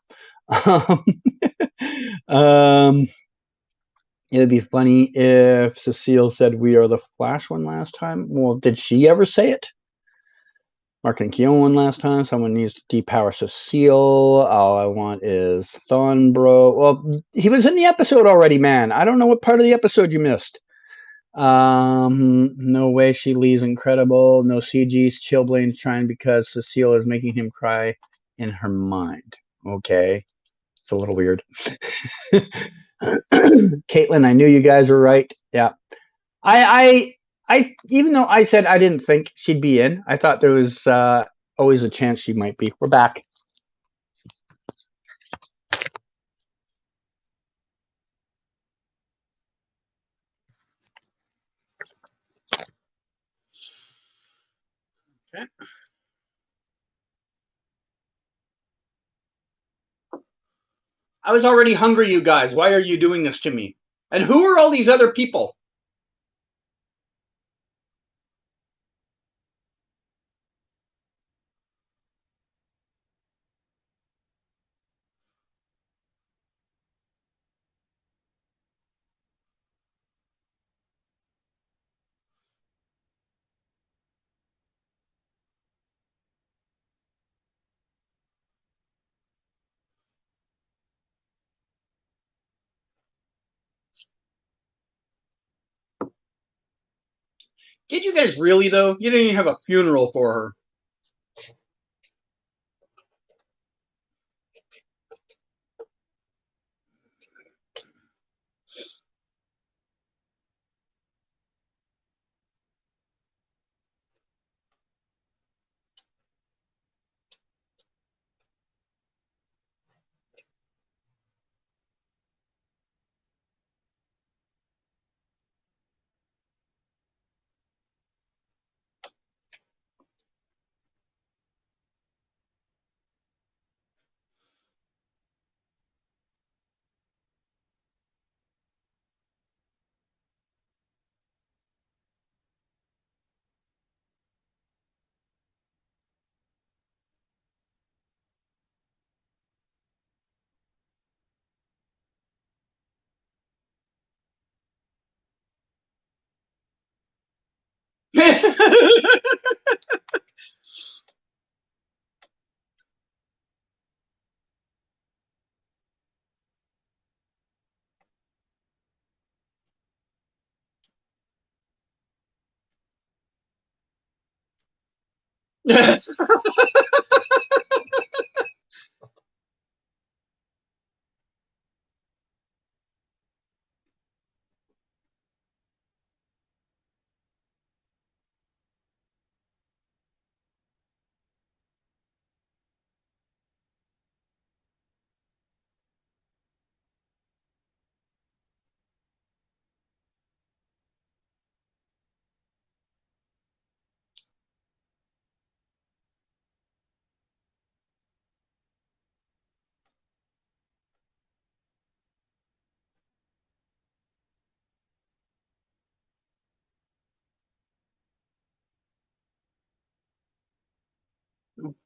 um, it would be funny if Cecile said "We are the Flash" one last time. Well, did she ever say it? Mark and Keon one last time. Someone needs to depower Cecile. All I want is Thon, bro. Well, he was in the episode already, man. I don't know what part of the episode you missed. No way she leaves incredible. No CG's Chillblade's trying because Cecile is making him cry in her mind. Okay. It's a little weird. Caitlin, I knew you guys were right. Yeah. Even though I said I didn't think she'd be in, I thought there was always a chance she might be. We're back. Okay. I was already hungry, you guys. Why are you doing this to me? And who are all these other people? Did you guys really, though? You didn't even have a funeral for her.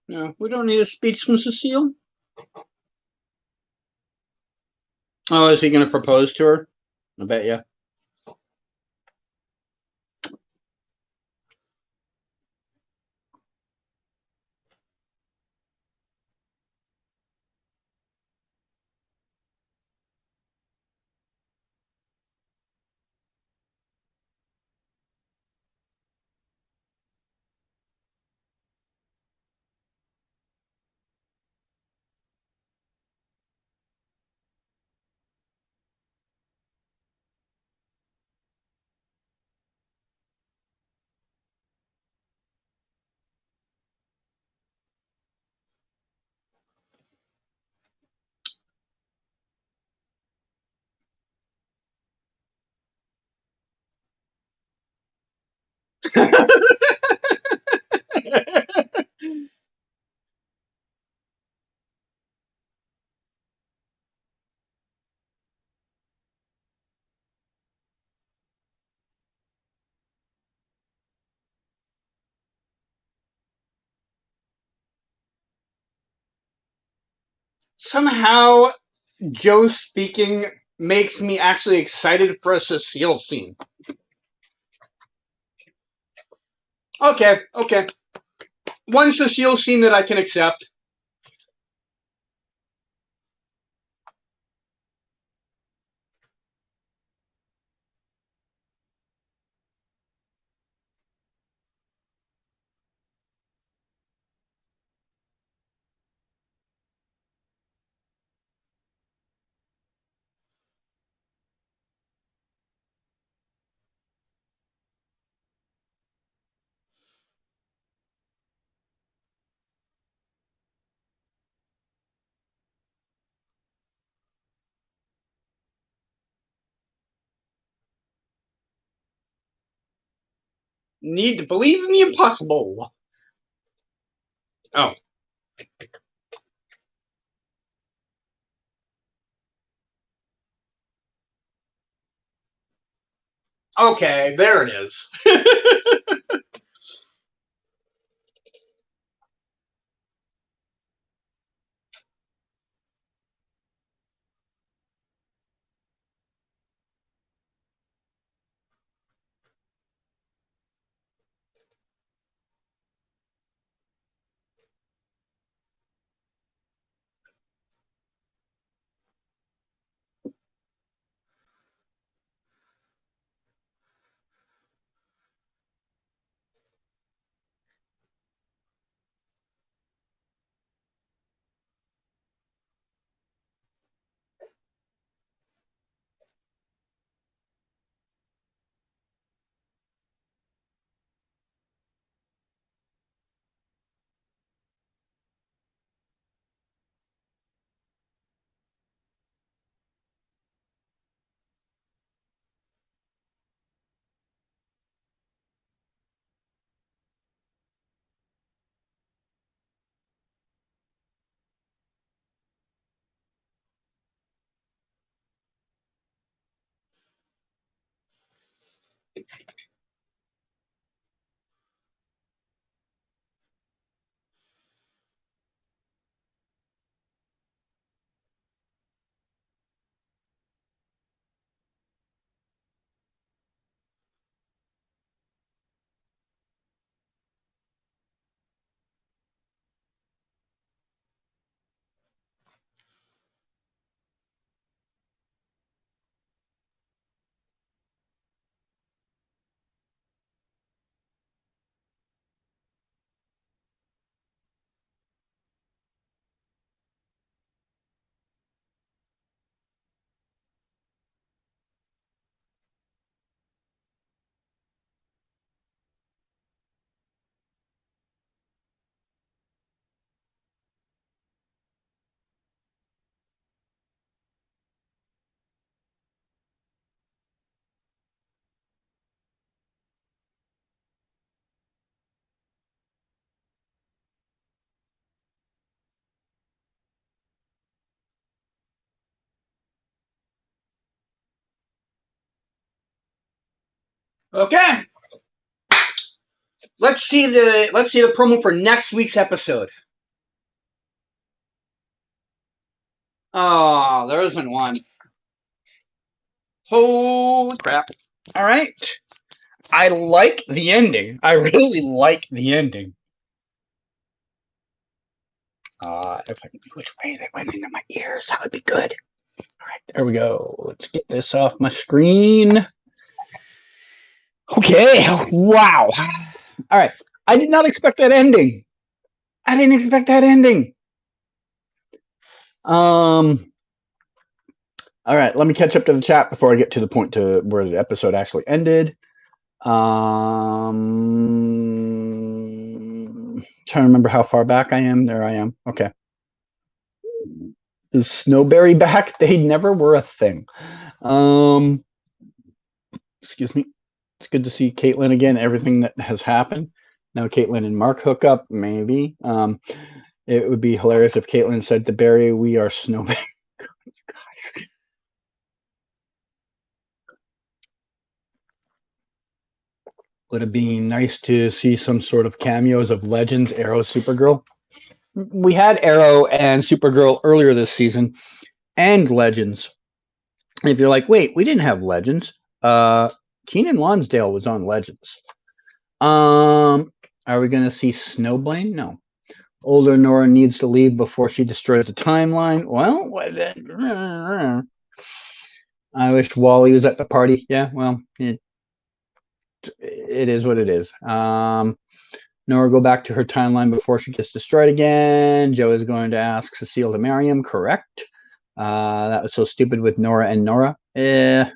No, we don't need a speech from Cecile. Oh, is he going to propose to her? I bet you. Somehow, Joe speaking makes me actually excited for a Cecile scene. Okay, okay. One Cecile scene that I can accept. Need to believe in the impossible. Oh. Okay, there it is. Okay. Let's see the promo for next week's episode. Oh, there isn't one. Holy crap. All right. I like the ending. I really like the ending. If I can which way they went into my ears, that would be good. All right, there we go. Let's get this off my screen. Okay. Wow. All right. I did not expect that ending. I didn't expect that ending. All right, let me catch up to the chat before I get to the point to where the episode actually ended. Trying to remember how far back I am. There I am. Okay. Is Snowberry back? They never were a thing. Excuse me. It's good to see Caitlin again. Everything that has happened. Now Caitlin and Mark hook up, maybe. It would be hilarious if Caitlin said to Barry, "We are snowmen." Guys. Would it be nice to see some sort of cameos of Legends, Arrow, Supergirl? We had Arrow and Supergirl earlier this season, and Legends. And if you're like, wait, we didn't have Legends. Keenan Lonsdale was on Legends. Are we going to see Snowblade? No. Older Nora needs to leave before she destroys the timeline. Well, I wish Wally was at the party. Yeah, well, it is what it is. Nora go back to her timeline before she gets destroyed again. Joe is going to ask Cecile to marry him. Correct. That was so stupid with Nora and Nora. I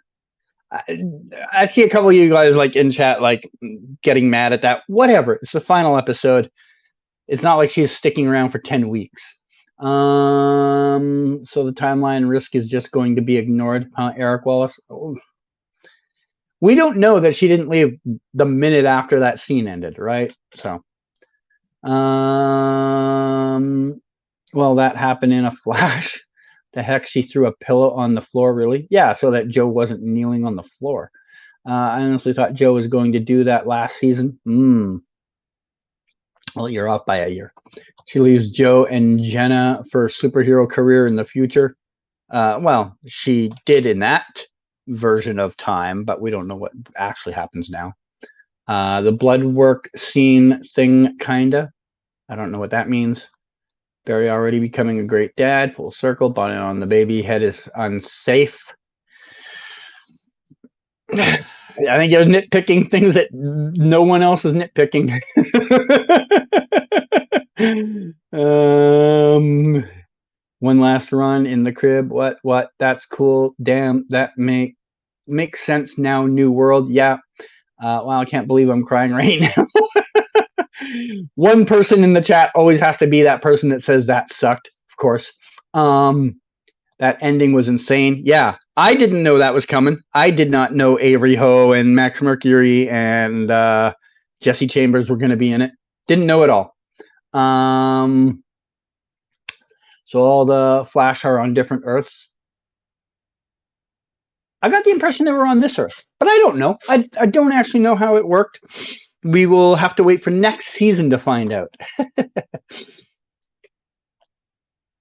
see a couple of you guys like in chat like getting mad at that. Whatever. It's the final episode. It's not like she's sticking around for 10 weeks. So the timeline risk is just going to be ignored. Eric Wallace. Oh. We don't know that she didn't leave the minute after that scene ended, right? So, well, that happened in a flash. The heck, she threw a pillow on the floor, really? Yeah, so that Joe wasn't kneeling on the floor. I honestly thought Joe was going to do that last season. Well, you're off by a year. She leaves Joe and Jenna for a superhero career in the future. Well, she did in that version of time, but we don't know what actually happens now. The blood work scene thing, kinda. I don't know what that means. Barry already becoming a great dad, full circle. Bonnet on the baby head is unsafe. I think you're nitpicking things that no one else is nitpicking. One last run in the crib. What? That's cool. Damn, that makes sense now. New world. Yeah. Wow, I can't believe I'm crying right now. One person in the chat always has to be that person that says that sucked, of course. That ending was insane. Yeah, I didn't know that was coming. I did not know Avery Ho and Max Mercury and Jesse Chambers were going to be in it. Didn't know it all. So all the Flash are on different Earths. I got the impression they were on this Earth, but I don't know. I don't actually know how it worked. We will have to wait for next season to find out.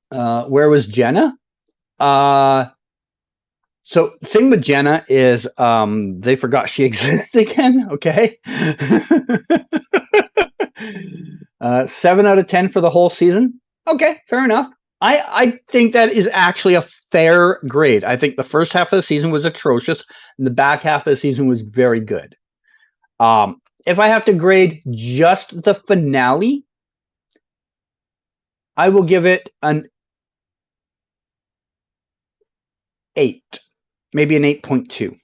Where was Jenna? So thing with Jenna is they forgot she exists again. Okay. 7 out of 10 for the whole season. Okay, fair enough. I think that is actually a fair grade. I think the first half of the season was atrocious, and the back half of the season was very good. If I have to grade just the finale, I will give it an 8, maybe an 8.2.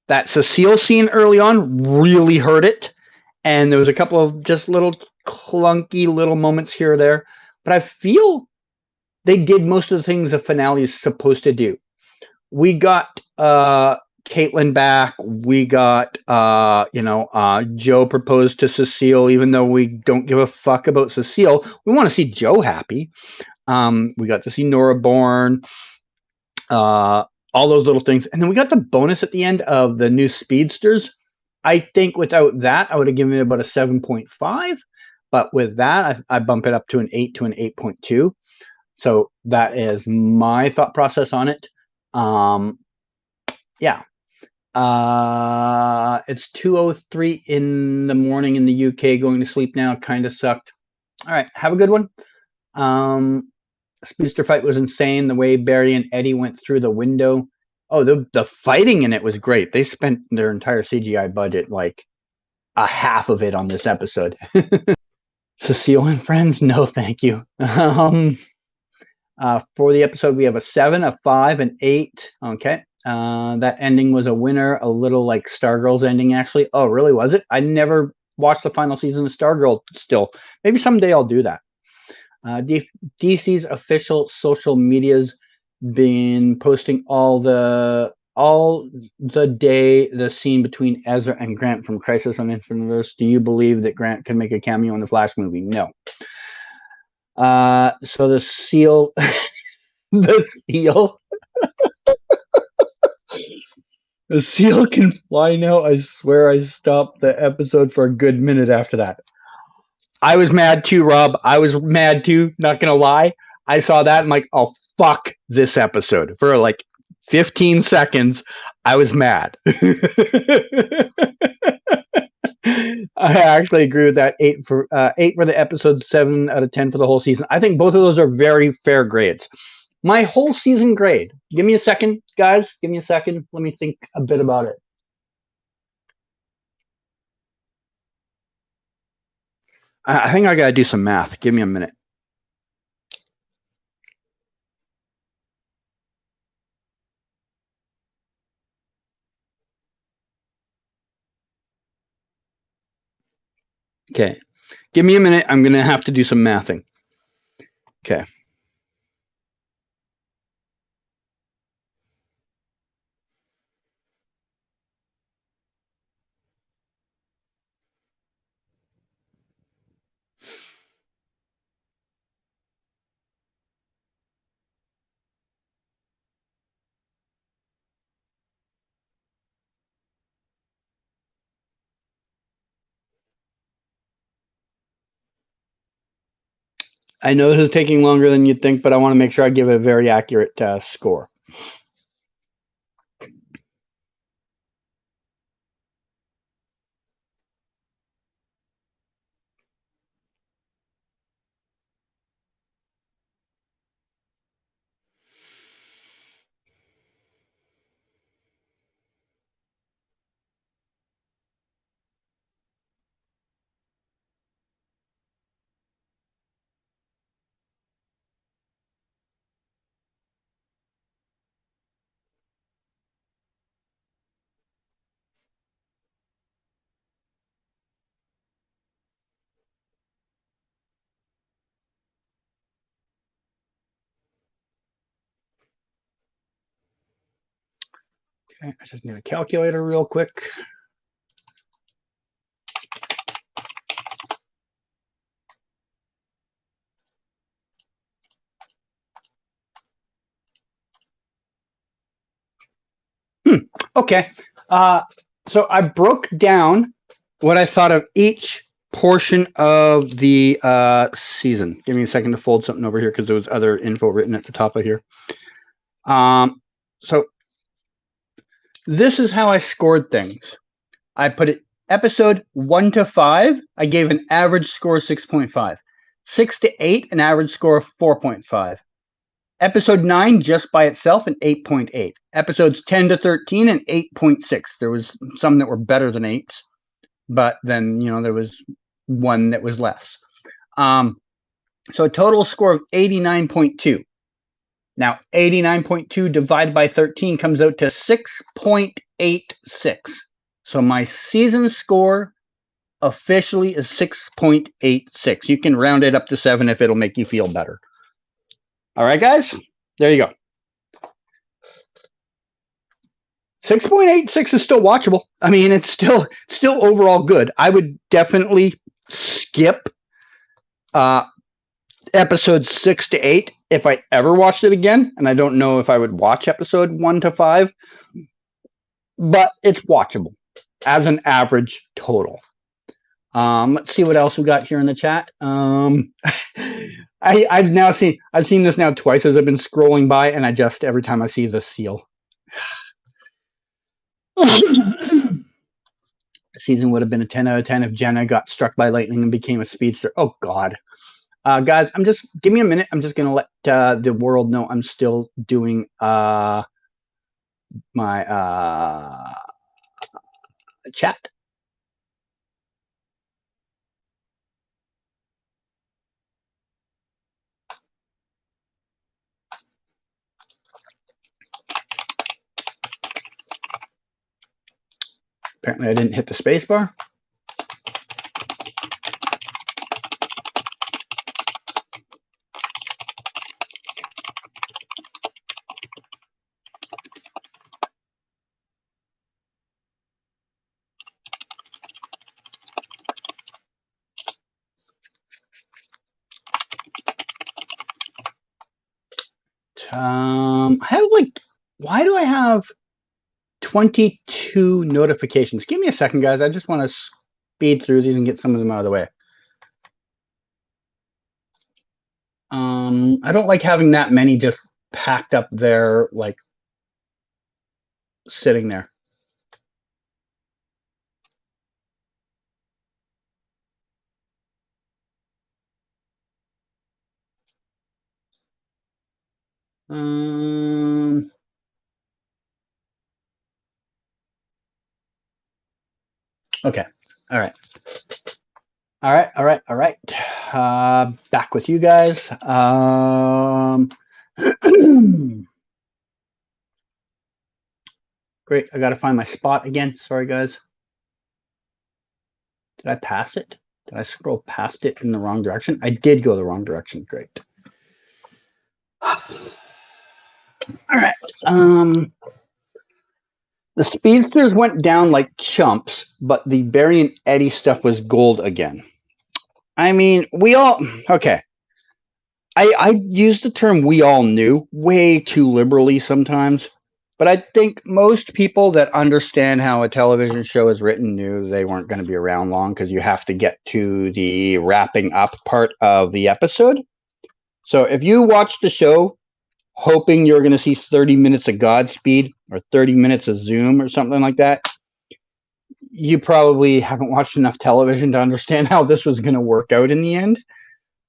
That Cecile scene early on really hurt it, and there was a couple of just little clunky little moments here or there, but I feel they did most of the things a finale is supposed to do. We got Caitlin back. We got Joe proposed to Cecile, even though we don't give a fuck about Cecile. We want to see Joe happy. We got to see Nora born. All those little things. And then we got the bonus at the end of the new speedsters. I think without that, I would have given it about a 7.5. But with that, I bump it up to an 8 to an 8.2. So that is my thought process on it. Yeah. It's 2:03 in the morning in the UK. Going to sleep now. Kind of sucked. All right. Have a good one. Speedster fight was insane. The way Barry and Eddie went through the window. Oh, the fighting in it was great. They spent their entire CGI budget, like a half of it, on this episode. Cecile and Friends? No, thank you. For the episode, we have a 7, a 5, an 8. Okay. That ending was a winner, a little like Stargirl's ending, actually. Oh, really? Was it? I never watched the final season of Stargirl still. Maybe someday I'll do that. DC's official social media's been posting all the all the scene between Ezra and Grant from Crisis on Infinite Earths, do you believe that Grant can make a cameo in the Flash movie? No. So the seal, the seal, the seal can fly now. I swear I stopped the episode for a good minute after that. I was mad too, Rob. I was mad too. Not gonna lie. I saw that. I'm like, oh fuck this episode for like 15 seconds. I was mad. I actually agree with that. 8 for the episode, 7 out of 10 for the whole season. I think both of those are very fair grades. My whole season grade. Give me a second, guys. Give me a second. Let me think a bit about it. I think I gotta do some math. Give me a minute. Okay. Give me a minute. I'm gonna have to do some mathing. Okay. I know this is taking longer than you'd think, but I want to make sure I give it a very accurate score. Okay, I just need a calculator real quick. Okay. So I broke down what I thought of each portion of the season. Give me a second to fold something over here because there was other info written at the top of here. So this is how I scored things. I put it episode 1 to 5. I gave an average score of 6.5. 6 to 8, an average score of 4.5. Episode 9 just by itself, an 8.8. Episodes 10 to 13, an 8.6. There was some that were better than 8s, but then, there was one that was less. So a total score of 89.2. Now, 89.2 divided by 13 comes out to 6.86. So my season score officially is 6.86. You can round it up to 7 if it'll make you feel better. All right, guys, there you go. 6.86 is still watchable. I mean, it's still overall good. I would definitely skip episodes 6 to 8 if I ever watched it again, and I don't know if I would watch episode 1 to 5, but it's watchable as an average total. Let's see what else we got here in the chat. I've seen this now twice as I've been scrolling by, and every time I see the seal. Season would have been a 10 out of 10 if Jenna got struck by lightning and became a speedster. Oh God. Guys, give me a minute. I'm just going to let the world know I'm still doing my chat. Apparently I didn't hit the space bar. I have why do I have 22 notifications? Give me a second, guys. I just want to speed through these and get some of them out of the way. I don't like having that many just packed up there, like sitting there. Okay. All right. Back with you guys. Great. I got to find my spot again. Sorry, guys. Did I pass it? Did I scroll past it in the wrong direction? I did go the wrong direction. Great. All right. The speedsters went down like chumps, but the Barry and Eddie stuff was gold again. I mean, we all okay. I use the term "we all knew" way too liberally sometimes, but I think most people that understand how a television show is written knew they weren't going to be around long because you have to get to the wrapping up part of the episode. So if you watch the show hoping you're going to see 30 minutes of Godspeed or 30 minutes of Zoom or something like that, you probably haven't watched enough television to understand how this was going to work out in the end.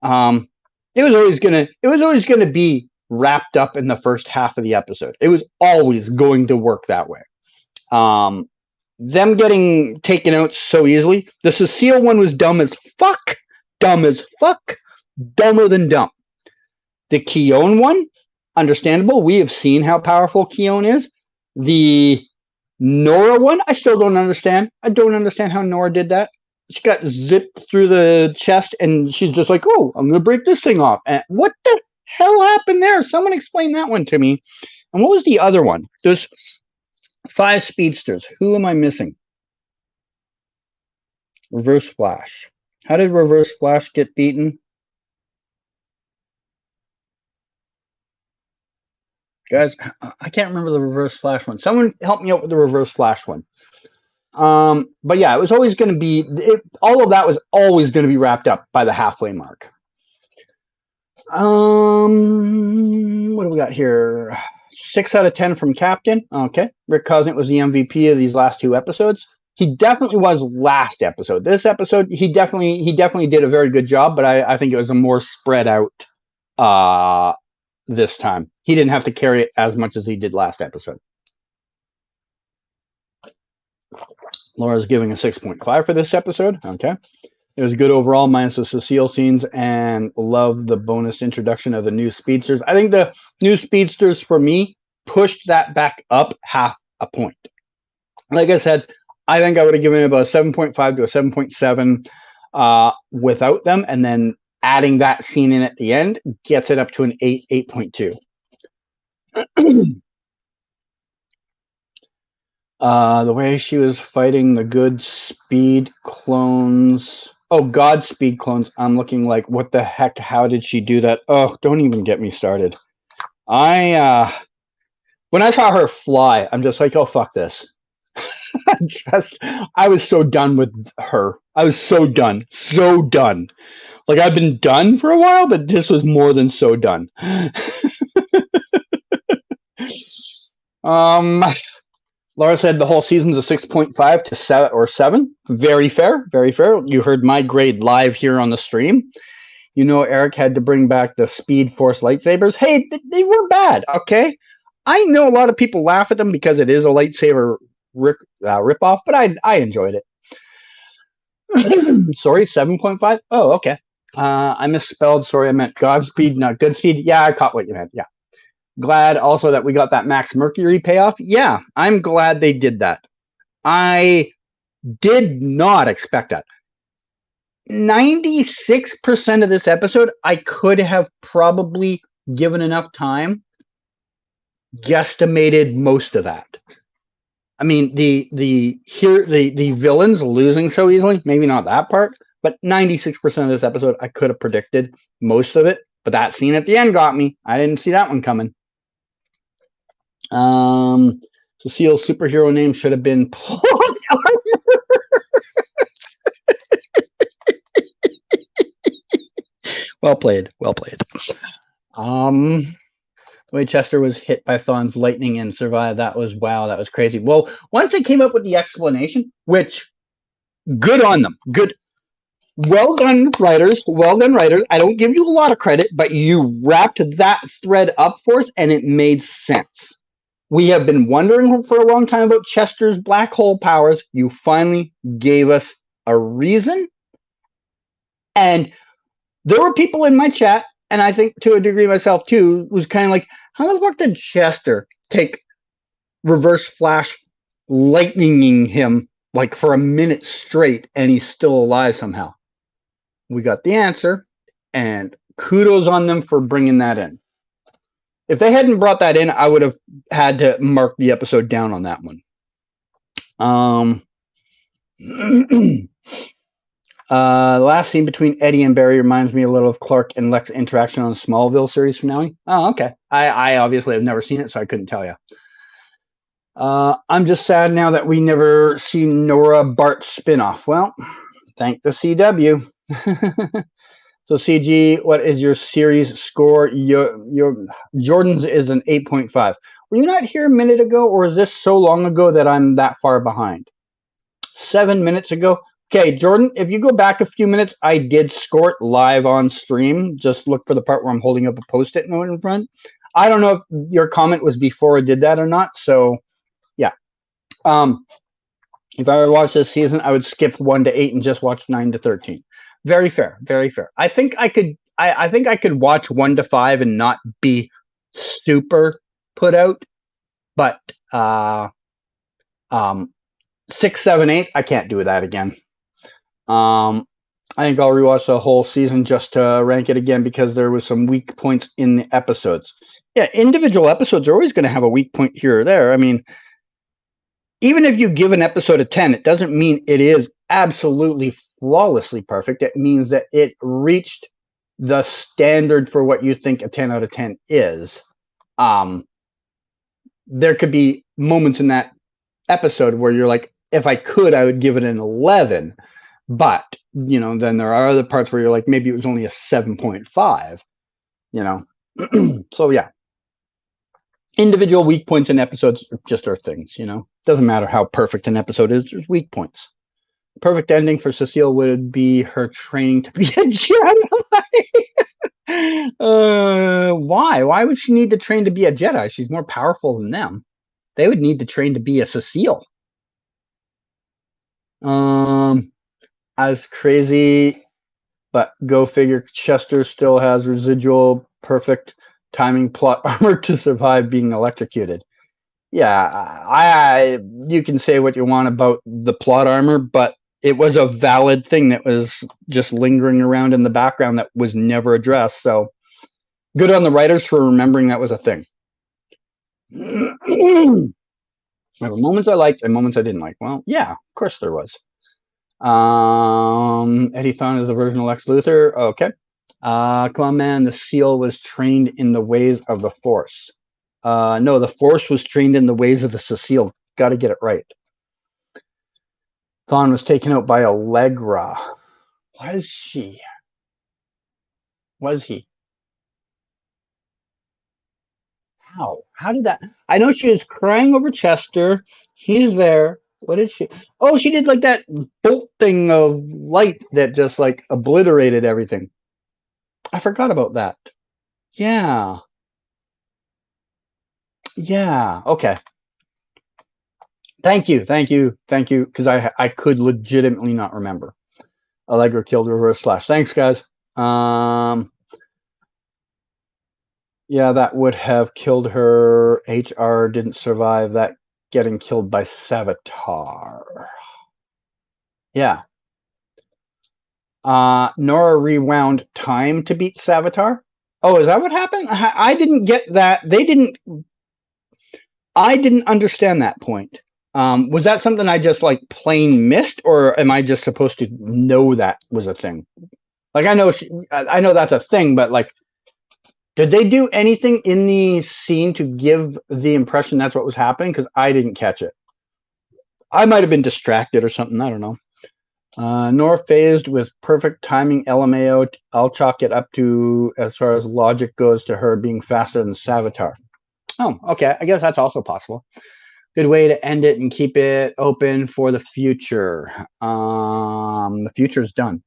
It was always going to be wrapped up in the first half of the episode. It was always going to work that way. Them getting taken out so easily. The Cecile one was dumb as fuck. Dumber than dumb. The Keown one, understandable. We have seen how powerful Keown is. The Nora one, I still don't understand. I don't understand how Nora did that. She got zipped through the chest and she's just like, oh, I'm going to break this thing off. And what the hell happened there? Someone explain that one to me. And what was the other one? There's 5 speedsters. Who am I missing? Reverse Flash. How did Reverse Flash get beaten? Guys, I can't remember the Reverse Flash one. Someone help me out with the Reverse Flash one. But yeah, it was always going to be, all of that was always going to be wrapped up by the halfway mark. What do we got here? 6 out of 10 from Captain. Okay. Rick Cosnett was the MVP of these last 2 episodes. He definitely was last episode. This episode, he definitely did a very good job, but I think it was a more spread out this time. He didn't have to carry it as much as he did last episode. Laura's giving a 6.5 for this episode. Okay. It was good overall, minus the Cecile scenes, and love the bonus introduction of the new speedsters. I think the new speedsters, for me, pushed that back up half a point. Like I said, I think I would have given it about a 7.5 to a 7.7 without them, and then adding that scene in at the end gets it up to an 8, 8.2. The way she was fighting the good speed clones. Oh, Godspeed clones. I'm looking like, what the heck? How did she do that? Oh, don't even get me started. When I saw her fly, I'm just like, oh, fuck this. I was so done with her. I was so done. So done. Like, I've been done for a while, but this was more than so done. Laura said the whole season's a 6.5 to 7 or 7. Very fair, very fair. You heard my grade live here on the stream. You know, Eric had to bring back the Speed Force lightsabers. Hey, they weren't bad, okay? I know a lot of people laugh at them because it is a lightsaber ripoff, but I enjoyed it. Sorry, 7.5? Oh, okay. I misspelled. Sorry, I meant Godspeed, not Goodspeed. Yeah, I caught what you meant. Yeah. Glad also that we got that Max Mercury payoff. Yeah, I'm glad they did that. I did not expect that. 96% of this episode, I could have probably given enough time, guesstimated most of that. I mean, the villains losing so easily, maybe not that part, but 96% of this episode, I could have predicted most of it. But that scene at the end got me. I didn't see that one coming. Cecile's superhero name should have been Plot Armor. Well played. Well played. The way Chester was hit by Thawne's lightning and survived, that was crazy. Well, once they came up with the explanation, which good on them. Good. Well done, writers. Well done, writers. I don't give you a lot of credit, but you wrapped that thread up for us and it made sense. We have been wondering for a long time about Chester's black hole powers. You finally gave us a reason. And there were people in my chat, and I think to a degree myself too, was kind of like, how the fuck did Chester take Reverse Flash lightninging him like for a minute straight and he's still alive somehow? We got the answer, and kudos on them for bringing that in. If they hadn't brought that in, I would have had to mark the episode down on that one. The last scene between Eddie and Barry reminds me a little of Clark and Lex interaction on the Smallville series finale. Oh, okay. I obviously have never seen it, so I couldn't tell you. I'm just sad now that we never see Nora Bart spinoff. Well, thank the CW. So CG, what is your series score? Your Jordan's is an 8.5. Were you not here a minute ago, or is this so long ago that I'm that far behind? 7 minutes ago. Okay, Jordan, if you go back a few minutes, I did score it live on stream. Just look for the part where I'm holding up a Post-it note in front. I don't know if your comment was before I did that or not. So, yeah. If I were to watch this season, I would skip 1 to 8 and just watch 9 to 13. Very fair, very fair. I think I could. I think I could watch 1 to 5 and not be super put out. But 6, 7, 8, I can't do that again. I think I'll rewatch the whole season just to rank it again because there was some weak points in the episodes. Yeah, individual episodes are always going to have a weak point here or there. I mean, even if you give an episode a 10, it doesn't mean it is absolutely flawlessly perfect. It means that it reached the standard for what you think a 10 out of 10 is. There could be moments in that episode where you're like, if I could, I would give it an 11. But, then there are other parts where you're like, maybe it was only a 7.5, So, yeah. Individual weak points in episodes just are things, Doesn't matter how perfect an episode is, there's weak points. Perfect ending for Cecile would be her training to be a Jedi. Why? Why would she need to train to be a Jedi? She's more powerful than them. They would need to train to be a Cecile. As crazy, but go figure, Chester still has residual perfect timing plot armor to survive being electrocuted. Yeah, you can say what you want about the plot armor, but it was a valid thing that was just lingering around in the background that was never addressed. So good on the writers for remembering that was a thing. There were moments I liked and moments I didn't like. Well, yeah, of course there was. Eddie Thawne is the version of Lex Luthor. Okay. Come on, man. The seal was trained in the ways of the Force. No, the Force was trained in the ways of the Cecile. Got to get it right. Thawne was taken out by Allegra. Was she? Was he? How? How did that? I know she was crying over Chester. He's there. What did she? Oh, she did like that bolt thing of light that just like obliterated everything. I forgot about that. Yeah. Yeah. Okay. Thank you. Because I could legitimately not remember. Allegra killed Reverse Flash. Thanks, guys. Yeah, that would have killed her. HR didn't survive that getting killed by Savitar. Yeah. Nora rewound time to beat Savitar. Oh, is that what happened? I didn't get that. I didn't understand that point. Was that something I just like plain missed, or am I just supposed to know that was a thing? Like I know that's a thing, but like Did they do anything in the scene to give the impression that's what was happening? Because I didn't catch it. I might have been distracted or something. I don't know. Nor phased with perfect timing. LMAO. I'll chalk it up to, as far as logic goes, to her being faster than Savitar. Oh, okay. I guess that's also possible. Good way to end it and keep it open for the future. The future's done.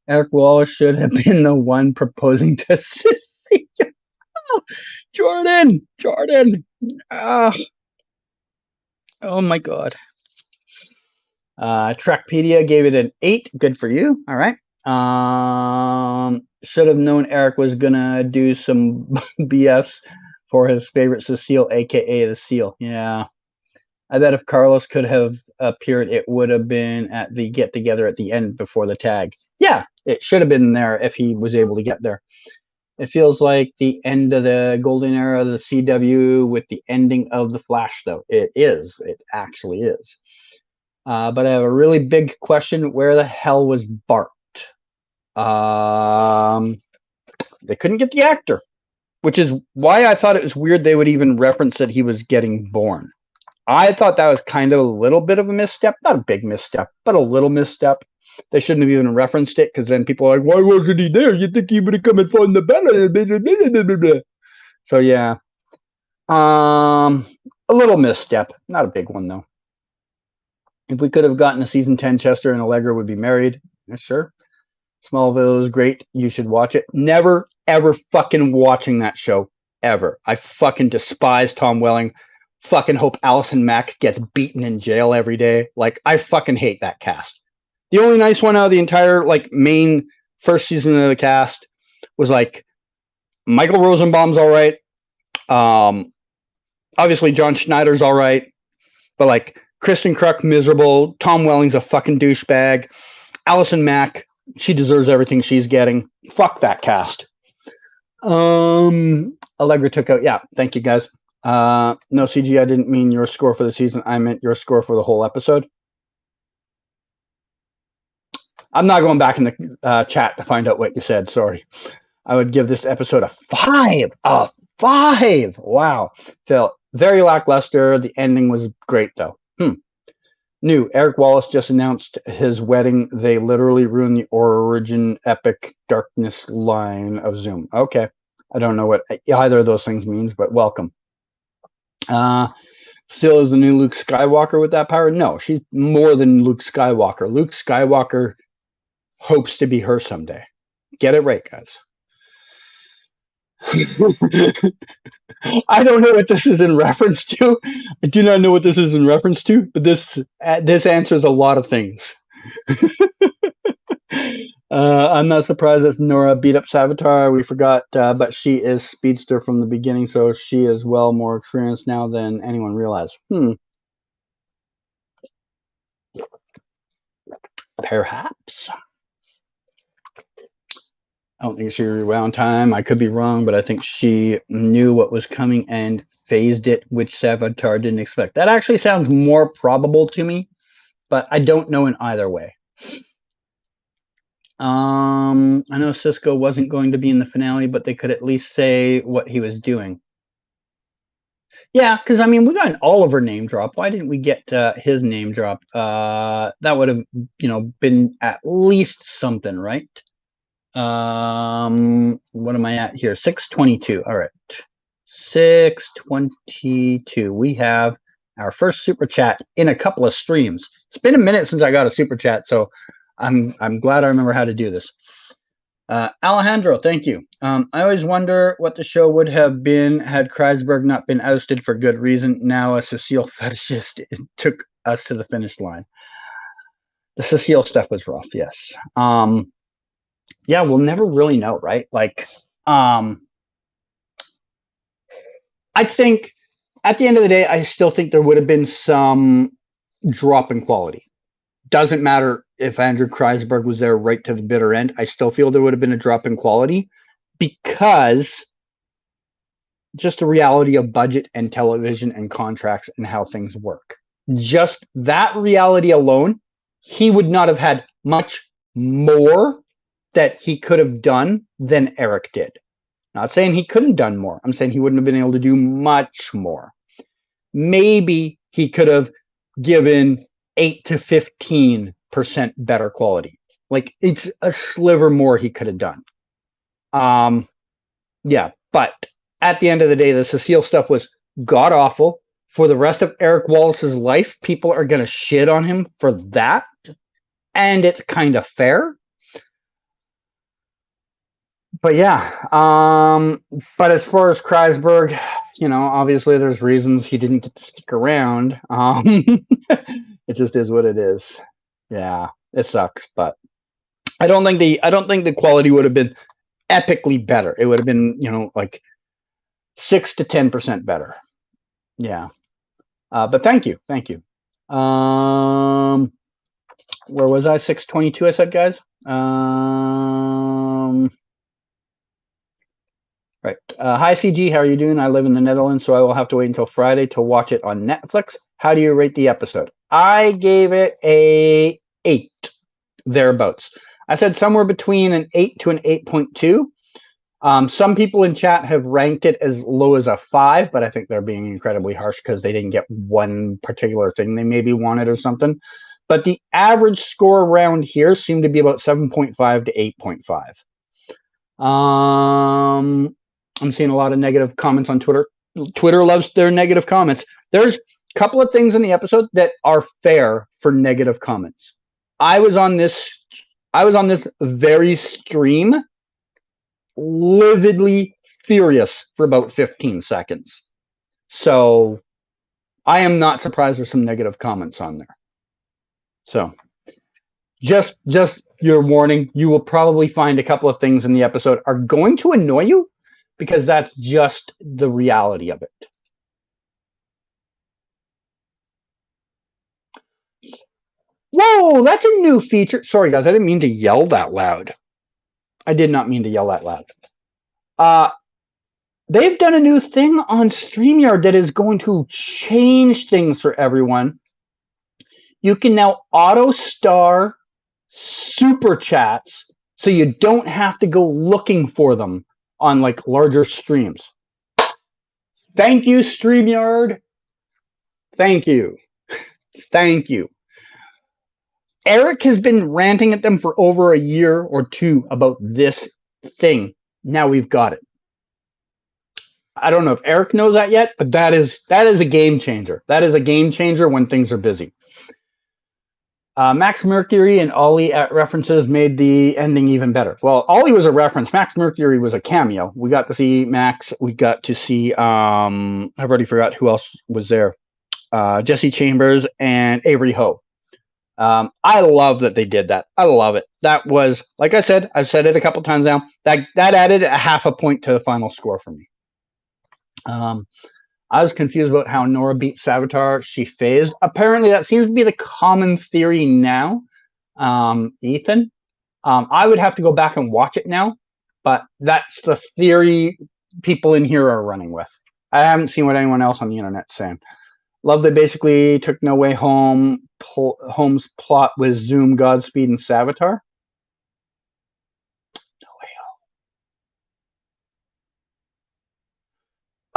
Eric Wallace should have been the one proposing to Sissy. Jordan. Oh my God. Trackpedia gave it an 8. Good for you. All right. Should have known Eric was gonna do some BS for his favorite Cecile, aka the Seal. Yeah. I bet if Carlos could have appeared, it would have been at the get together at the end before the tag. Yeah, it should have been there if he was able to get there. It feels like the end of the golden era of the CW with the ending of the Flash, though. It is. It actually is. But I have a really big question. Where the hell was Bart? They couldn't get the actor, which is why I thought it was weird they would even reference that he was getting born. I thought that was kind of a little bit of a misstep. Not a big misstep, but a little misstep. They shouldn't have even referenced it, because then people are like, why wasn't he there? You think he would have come and phoned the bell? So, yeah. A little misstep. Not a big one, though. If we could have gotten a season 10, Chester and Allegra would be married. Yeah, sure. Smallville is great. You should watch it. Never, ever fucking watching that show. Ever. I fucking despise Tom Welling. Fucking hope Allison Mack gets beaten in jail every day. Like, I fucking hate that cast. The only nice one out of the entire, like, main first season of the cast was, like, Michael Rosenbaum's all right. Obviously, John Schneider's all right. But, like, Kristen Kruk, miserable. Tom Welling's a fucking douchebag. Allison Mack, she deserves everything she's getting. Fuck that cast. Allegra took out. Yeah, thank you, guys. No, CG, I didn't mean your score for the season. I meant your score for the whole episode. I'm not going back in the chat to find out what you said. Sorry. I would give this episode a 5. A 5. Wow. Felt very lackluster. The ending was great, though. New. Eric Wallace just announced his wedding. They literally ruined the origin epic darkness line of Zoom. Okay. I don't know what either of those things means, but welcome. Still is the new Luke Skywalker with that power? No, she's more than Luke Skywalker. Luke Skywalker hopes to be her someday. Get it right, guys. I don't know what this is in reference to. I do not know what this is in reference to, but this answers a lot of things. I'm not surprised that Nora beat up Savitar. We forgot, but she is Speedster from the beginning, so she is well more experienced now than anyone realized. Perhaps. I don't think she rewound time. I could be wrong, but I think she knew what was coming and phased it, which Savitar didn't expect. That actually sounds more probable to me, but I don't know in either way. I know Cisco wasn't going to be in the finale, but they could at least say what he was doing. Yeah, because I mean, we got an Oliver name drop. Why didn't we get his name drop? That would have, been at least something, right? What am I at here? 622. All right, 622. We have our first super chat in a couple of streams. It's been a minute since I got a super chat, so I'm glad I remember how to do this. Alejandro, thank you. I always wonder what the show would have been had Kreisberg not been ousted for good reason. Now a Cecile fetishist took us to the finish line. The Cecile stuff was rough, yes. Yeah, we'll never really know, right? Like, I think at the end of the day, I still think there would have been some drop in quality. Doesn't matter if Andrew Kreisberg was there right to the bitter end. I still feel there would have been a drop in quality because just the reality of budget and television and contracts and how things work. Just that reality alone, he would not have had much more that he could have done than Eric did. Not saying he couldn't have done more. I'm saying he wouldn't have been able to do much more. Maybe he could have given 8 to 15% better quality. Like, it's a sliver more he could have done. Yeah, but at the end of the day, the Cecile stuff was god awful. For the rest of Eric Wallace's life, people are going to shit on him for that. And it's kind of fair. But yeah, but as far as Kreisberg, obviously there's reasons he didn't get to stick around. It just is what it is. Yeah, it sucks, but I don't think the quality would have been epically better. It would have been, like 6 to 10% better. Yeah. But thank you. Where was I? 622, I said, guys. Right. Hi, CG. How are you doing? I live in the Netherlands, so I will have to wait until Friday to watch it on Netflix. How do you rate the episode? I gave it a 8, thereabouts. I said somewhere between an 8 to an 8.2. Some people in chat have ranked it as low as a 5, but I think they're being incredibly harsh because they didn't get one particular thing they maybe wanted or something. But the average score around here seemed to be about 7.5 to 8.5. I'm seeing a lot of negative comments on Twitter. Twitter loves their negative comments. There's a couple of things in the episode that are fair for negative comments. I was on this very stream, lividly furious for about 15 seconds. So I am not surprised there's some negative comments on there. So just your warning, you will probably find a couple of things in the episode are going to annoy you because that's just the reality of it. Whoa, that's a new feature. Sorry, guys, I didn't mean to yell that loud. I did not mean to yell that loud. They've done a new thing on StreamYard that is going to change things for everyone. You can now auto-star super chats so you don't have to go looking for them on like larger streams. Thank you, StreamYard. Thank you. Eric has been ranting at them for over a year or two about this thing. Now we've got it. I don't know if Eric knows that yet, but that is a game changer. That is a game changer when things are busy. Max Mercury and Ollie at references made the ending even better. Well, Ollie was a reference. Max Mercury was a cameo. We got to see Max. We got to see, I've already forgot who else was there. Jesse Chambers and Avery Ho. I love that they did that. I love it. That was, like I said, I've said it a couple times now, that added a half a point to the final score for me. I was confused about how Nora beat Savitar. She phased. Apparently, that seems to be the common theory now. Ethan, I would have to go back and watch it now, but that's the theory people in here are running with. I haven't seen what anyone else on the internet's saying. Love they basically took No Way Home. Home's plot with Zoom, Godspeed, and Savitar.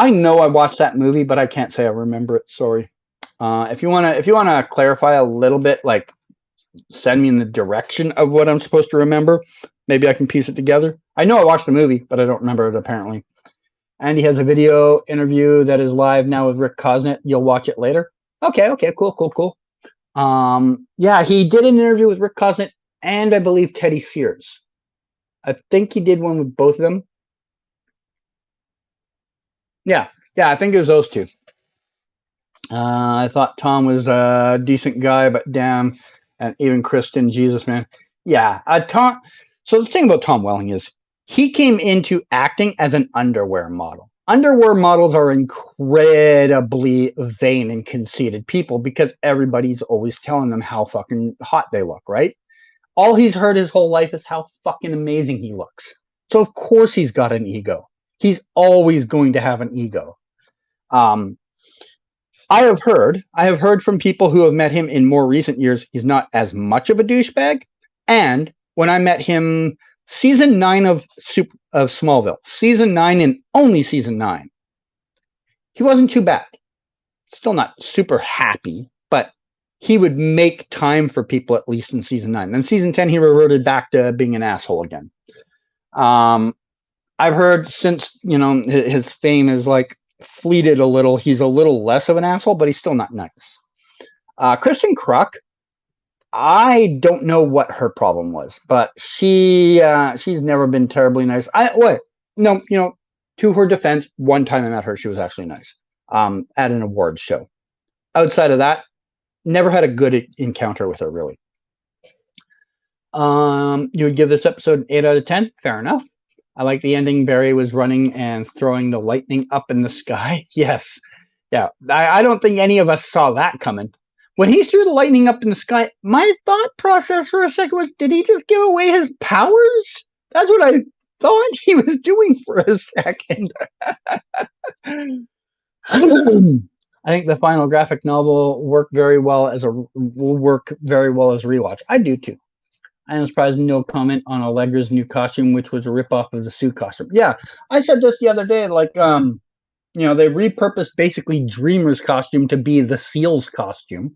I know I watched that movie, but I can't say I remember it. Sorry. If you wanna clarify a little bit, like send me in the direction of what I'm supposed to remember, maybe I can piece it together. I know I watched the movie, but I don't remember it apparently. And he has a video interview that is live now with Rick Cosnett. You'll watch it later. Okay, cool. Yeah, he did an interview with Rick Cosnett and I believe Teddy Sears. I think he did one with both of them. Yeah, I think it was those two. I thought Tom was a decent guy, but damn, and even Kristen, Jesus, man. Yeah, Tom. So the thing about Tom Welling is he came into acting as an underwear model. Underwear models are incredibly vain and conceited people because everybody's always telling them how fucking hot they look, right? All he's heard his whole life is how fucking amazing he looks. So of course he's got an ego. He's always going to have an ego. I have heard from people who have met him in more recent years, he's not as much of a douchebag. And when I met him Season 9 of Smallville, season 9 and only season 9. He wasn't too bad. Still not super happy, but he would make time for people at least in season 9. Then season 10, he reverted back to being an asshole again. I've heard since, his fame is like fleeted a little. He's a little less of an asshole, but he's still not nice. Kristen Kruk, I don't know what her problem was, but she's never been terribly nice. To her defense, one time I met her, she was actually nice. At an awards show. Outside of that, never had a good encounter with her, really. You would give this episode an 8 out of 10. Fair enough. I like the ending. Barry was running and throwing the lightning up in the sky. Yes. Yeah. I don't think any of us saw that coming. When he threw the lightning up in the sky, my thought process for a second was, did he just give away his powers? That's what I thought he was doing for a second. I think the final graphic novel will work very well as a rewatch. I do too. I am surprised no comment on Allegra's new costume, which was a ripoff of the Sue costume. Yeah, I said this the other day, like, they repurposed basically Dreamer's costume to be the Seal's costume.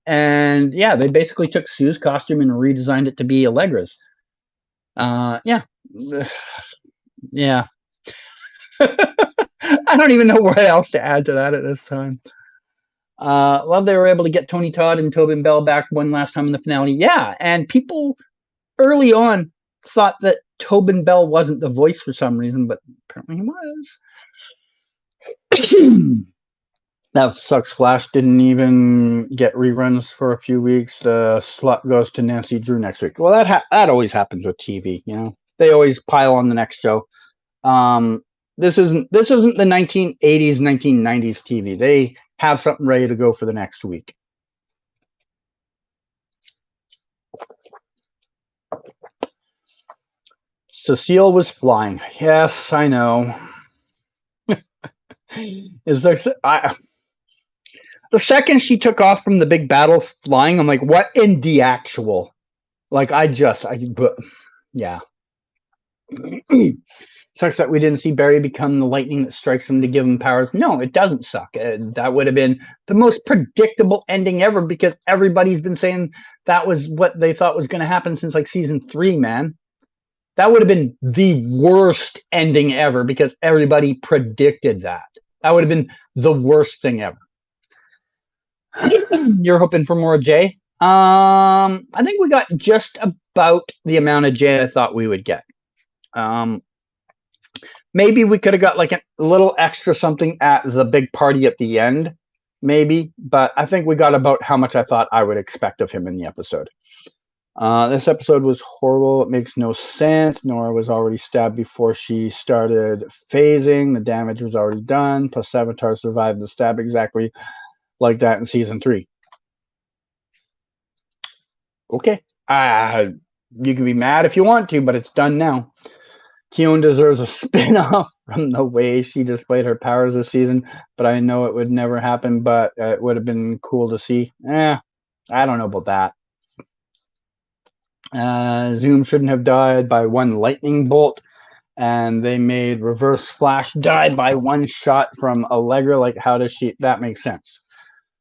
And yeah, they basically took Sue's costume and redesigned it to be Allegra's. Yeah. Yeah. I don't even know what else to add to that at this time. Love they were able to get Tony Todd and Tobin Bell back one last time in the finale. Yeah, and people early on thought that Tobin Bell wasn't the voice for some reason, but apparently he was. That sucks. Flash didn't even get reruns for a few weeks. The slot goes to Nancy Drew next week. Well, that always happens with TV. They always pile on the next show. This isn't the 1980s, 1990s TV. They have something ready to go for the next week. Cecile was flying. Yes, I know. It's like the second she took off from the big battle flying, I'm like, what in the actual? Like, yeah. Sucks that we didn't see Barry become the lightning that strikes him to give him powers. No, it doesn't suck. That would have been the most predictable ending ever, because everybody's been saying that was what they thought was going to happen since like season 3, man. That would have been the worst ending ever because everybody predicted that. That would have been the worst thing ever. You're hoping for more Jay? I think we got just about the amount of Jay I thought we would get. Maybe we could have got like a little extra something at the big party at the end, maybe. But I think we got about how much I thought I would expect of him in the episode. This episode was horrible. It makes no sense. Nora was already stabbed before she started phasing. The damage was already done. Plus, Savitar survived the stab exactly like that in season 3. Okay. You can be mad if you want to, but it's done now. Keone deserves a spin-off from the way she displayed her powers this season, but I know it would never happen, but it would have been cool to see. I don't know about that. Zoom shouldn't have died by one lightning bolt, and they made Reverse Flash die by one shot from Allegra. Like, how does she... That makes sense.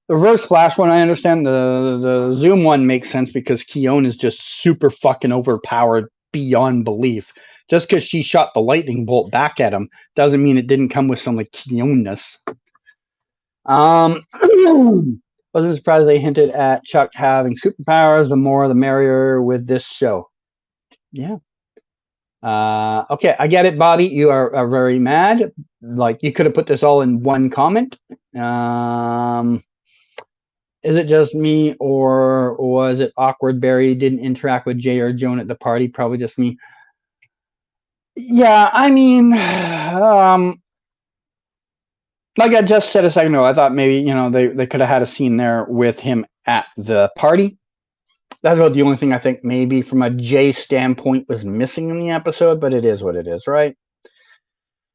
The Reverse Flash one, I understand. The Zoom one makes sense because Keone is just super fucking overpowered beyond belief. Just because she shot the lightning bolt back at him doesn't mean it didn't come with some like Keone-ness. Wasn't surprised they hinted at Chuck having superpowers. The more the merrier with this show. Yeah. Okay, I get it, Bobby. You are very mad. Like, you could have put this all in one comment. Is it just me, or was it awkward Barry didn't interact with Jay or Joan at the party? Probably just me. Yeah, I mean, like I just said a second ago, I thought maybe, they could have had a scene there with him at the party. That's about the only thing I think maybe from a Jay standpoint was missing in the episode, but it is what it is, right?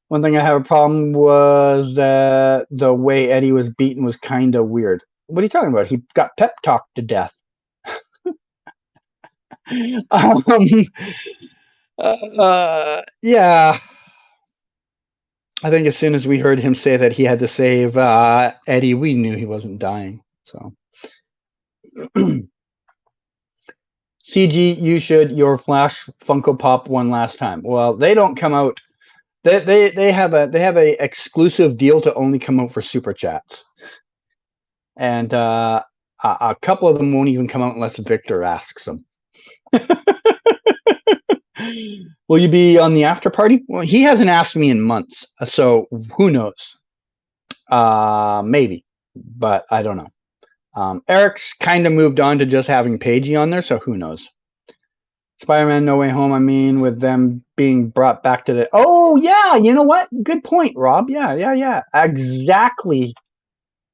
One thing I have a problem was that the way Eddie was beaten was kind of weird. What are you talking about? He got pep talked to death. Yeah. I think as soon as we heard him say that he had to save Eddie, we knew he wasn't dying. So, CG, you should your Flash Funko Pop one last time. Well, they don't come out. They have a exclusive deal to only come out for super chats, and a couple of them won't even come out unless Victor asks them. Will you be on the after party? Well, he hasn't asked me in months, so who knows? Maybe, but I don't know. Eric's kind of moved on to just having Paigey on there, so who knows? Spider-Man No Way Home, I mean, with them being brought back to the... Oh, yeah, you know what? Good point, Rob. Yeah. Exactly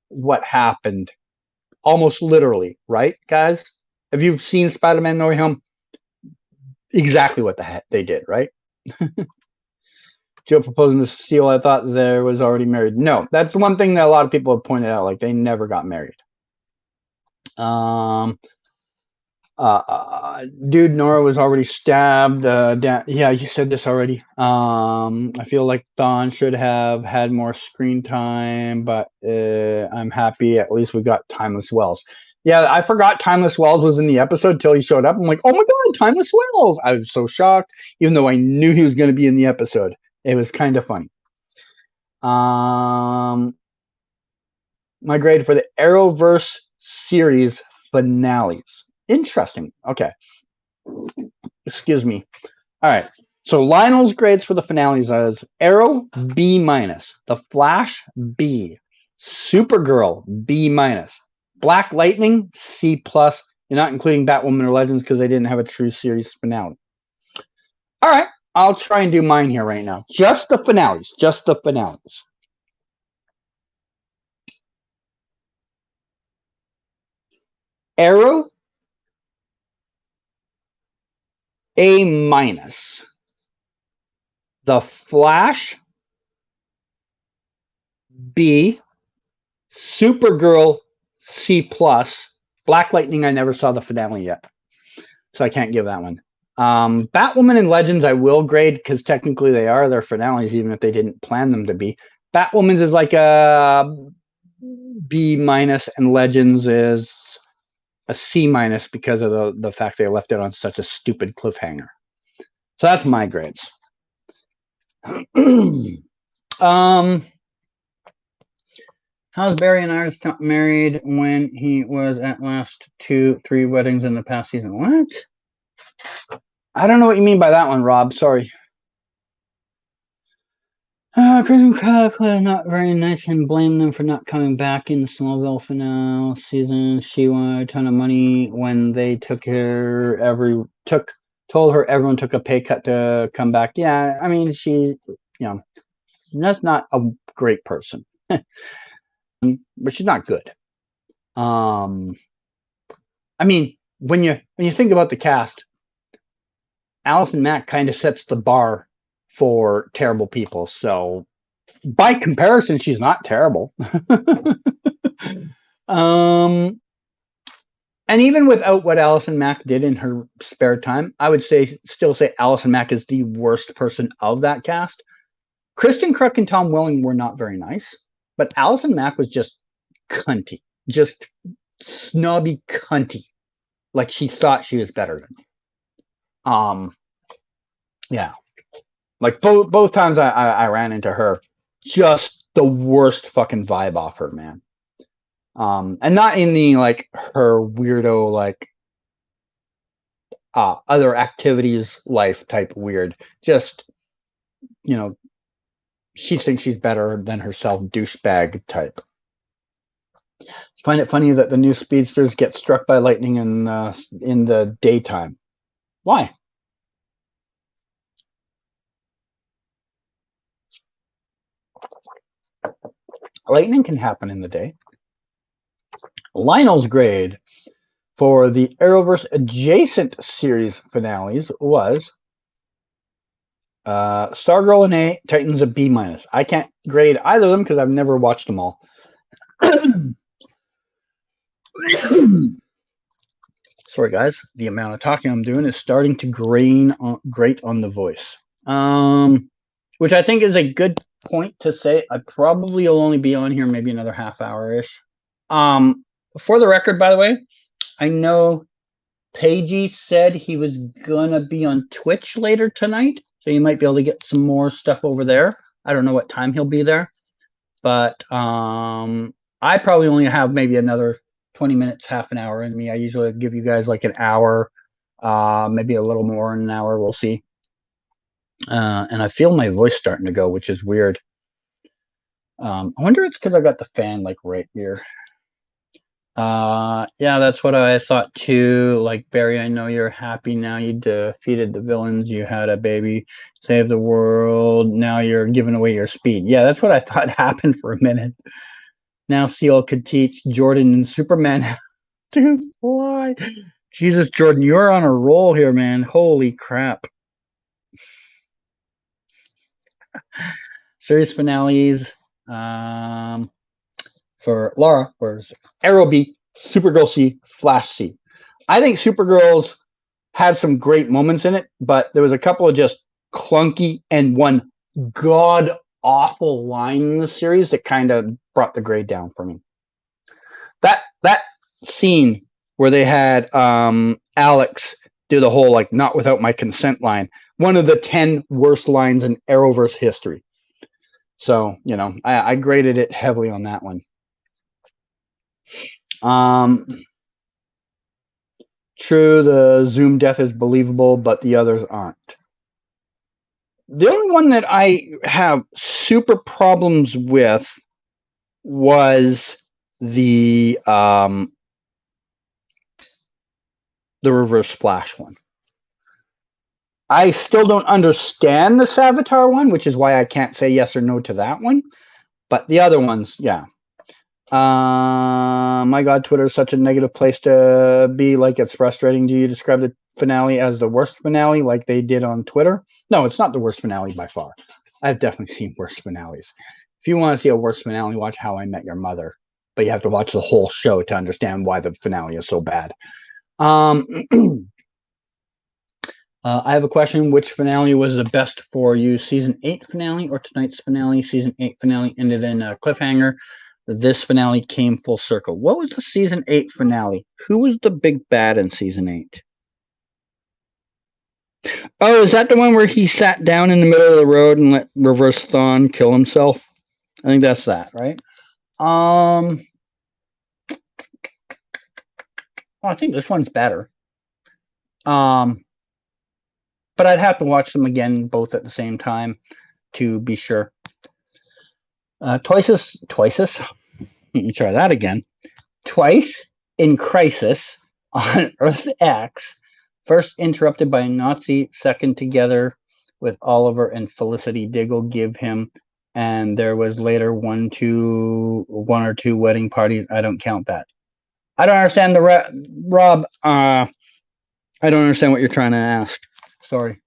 what happened. Almost literally, right, guys? Have you seen Spider-Man No Way Home? Exactly what the heck they did, right? Joe proposing to Seal, I thought there was already married. No, that's one thing that a lot of people have pointed out. Like, they never got married. Dude, Nora was already stabbed. Yeah, you said this already. I feel like Dawn should have had more screen time, but I'm happy at least we got Timeless Wells. Yeah, I forgot Timeless Wells was in the episode till he showed up. I'm like, oh my god, Timeless Wells! I was so shocked, even though I knew he was going to be in the episode. It was kind of funny. My grade for the Arrowverse series finales. Interesting. Okay. Excuse me. All right. So Lionel's grades for the finales is Arrow B minus, The Flash B, Supergirl B minus, Black Lightning C plus. You're not including Batwoman or Legends because they didn't have a true series finale. All right. I'll try and do mine here right now. Just the finales. Just the finales. Arrow A minus. The Flash B, Supergirl C plus, Black Lightning I never saw the finale yet, so I can't give that one. Batwoman and Legends I will grade because technically they are their finales, even if they didn't plan them to be. Batwoman's is like a B minus, and Legends is a C minus because of the fact they left it on such a stupid cliffhanger. So that's my grades. How's Barry and Iris got married when he was at last 2-3 weddings in the past season? What? I don't know what you mean by that one, Rob. Sorry. Kristen Crack was not very nice and blamed them for not coming back in the Smallville finale season. She wanted a ton of money when they told her everyone took a pay cut to come back. Yeah, I mean that's not a great person. But she's not good. I mean, when you think about the cast, Allison Mack kind of sets the bar for terrible people. So by comparison, she's not terrible. And even without what Allison Mack did in her spare time, I would still say Allison Mack is the worst person of that cast. Kristen Kruk and Tom Welling were not very nice, but Allison Mack was just cunty, just snobby cunty, like she thought she was better than me. Yeah, like both times I ran into her, just the worst fucking vibe off her, man. And not in the like her weirdo like other activities life type weird, just she thinks she's better than herself douchebag type. Find it funny that the new speedsters get struck by lightning in the daytime. Why? Lightning can happen in the day. Lionel's grade for the Arrowverse adjacent series finales was Stargirl an A, Titans a B minus. I can't grade either of them because I've never watched them all. Sorry, guys. The amount of talking I'm doing is starting to grate on the voice. Which I think is a good point to say. I probably will only be on here maybe another half hour-ish. For the record, by the way, I know Pagey said he was gonna be on Twitch later tonight, so you might be able to get some more stuff over there. I don't know what time he'll be there, but I probably only have maybe another 20 minutes, half an hour in me. I usually give you guys like an hour, maybe a little more than an hour. We'll see. And I feel my voice starting to go, which is weird. I wonder it's because I got the fan like right here. Yeah, that's what I thought too. Like, Barry, I know you're happy now. You defeated the villains. You had a baby, saved the world. Now you're giving away your speed. Yeah, that's what I thought happened for a minute. Now Seal could teach Jordan and Superman to fly. Jesus, Jordan, you're on a roll here, man. Holy crap. Series finales. For Laura, where's Arrow B, Supergirl C, Flash C. I think Supergirl's had some great moments in it, but there was a couple of just clunky and one god awful line in the series that kind of brought the grade down for me. That scene where they had Alex do the whole like not without my consent line, one of the 10 worst lines in Arrowverse history. So, you know, I graded it heavily on that one. True, the Zoom death is believable, but the others aren't. The only one that I have super problems with was the Reverse Flash one. I still don't understand the Savitar one, which is why I can't say yes or no to that one. But the other ones, yeah. My God, Twitter is such a negative place to be. Like, it's frustrating. Do you describe the finale as the worst finale like they did on Twitter? No, it's not the worst finale by far. I've definitely seen worse finales. If you want to see a worse finale, watch How I Met Your Mother. But you have to watch the whole show to understand why the finale is so bad. I have a question. Which finale was the best for you? Season 8 finale or tonight's finale? Season 8 finale ended in a cliffhanger. This finale came full circle. What was the season 8 finale? Who was the big bad in season 8? Oh, is that the one where he sat down in the middle of the road and let Reverse Thawne kill himself? I think that's that, right? Well, I think this one's better. But I'd have to watch them again both at the same time to be sure. Twice. Let me try that again. Twice in Crisis on Earth X, first interrupted by a Nazi, second together with Oliver and Felicity Diggle give him, and there was later one or two wedding parties. I don't count that. I don't understand Rob. I don't understand what you're trying to ask. Sorry.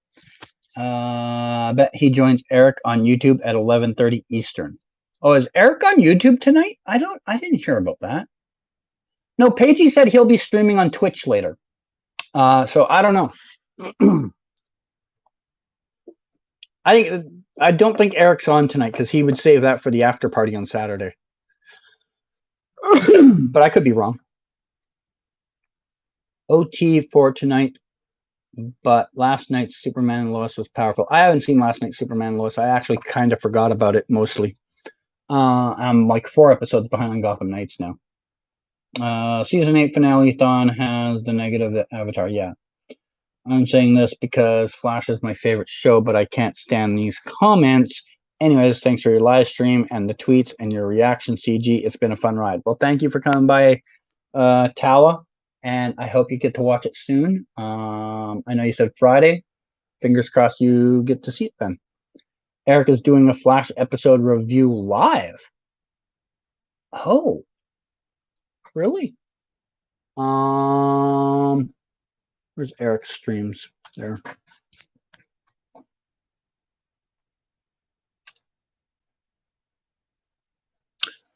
I bet he joins Eric on YouTube at 11:30 Eastern. Oh, is Eric on YouTube tonight? I didn't hear about that. No, Pagey said he'll be streaming on Twitch later. So I don't know. I don't think Eric's on tonight because he would save that for the after party on Saturday. But I could be wrong. OT for tonight, but last night's Superman and Lois was powerful. I haven't seen last night's Superman and Lois. I actually kind of forgot about it mostly. I'm like 4 episodes behind on Gotham Knights now. Season 8 finale, Thawne has the negative Avatar. Yeah. I'm saying this because Flash is my favorite show, but I can't stand these comments. Anyways, thanks for your live stream and the tweets and your reaction, CG. It's been a fun ride. Well, thank you for coming by, Tala, and I hope you get to watch it soon. I know you said Friday. Fingers crossed you get to see it then. Eric is doing a Flash episode review live. Oh, really? Where's Eric's streams? There.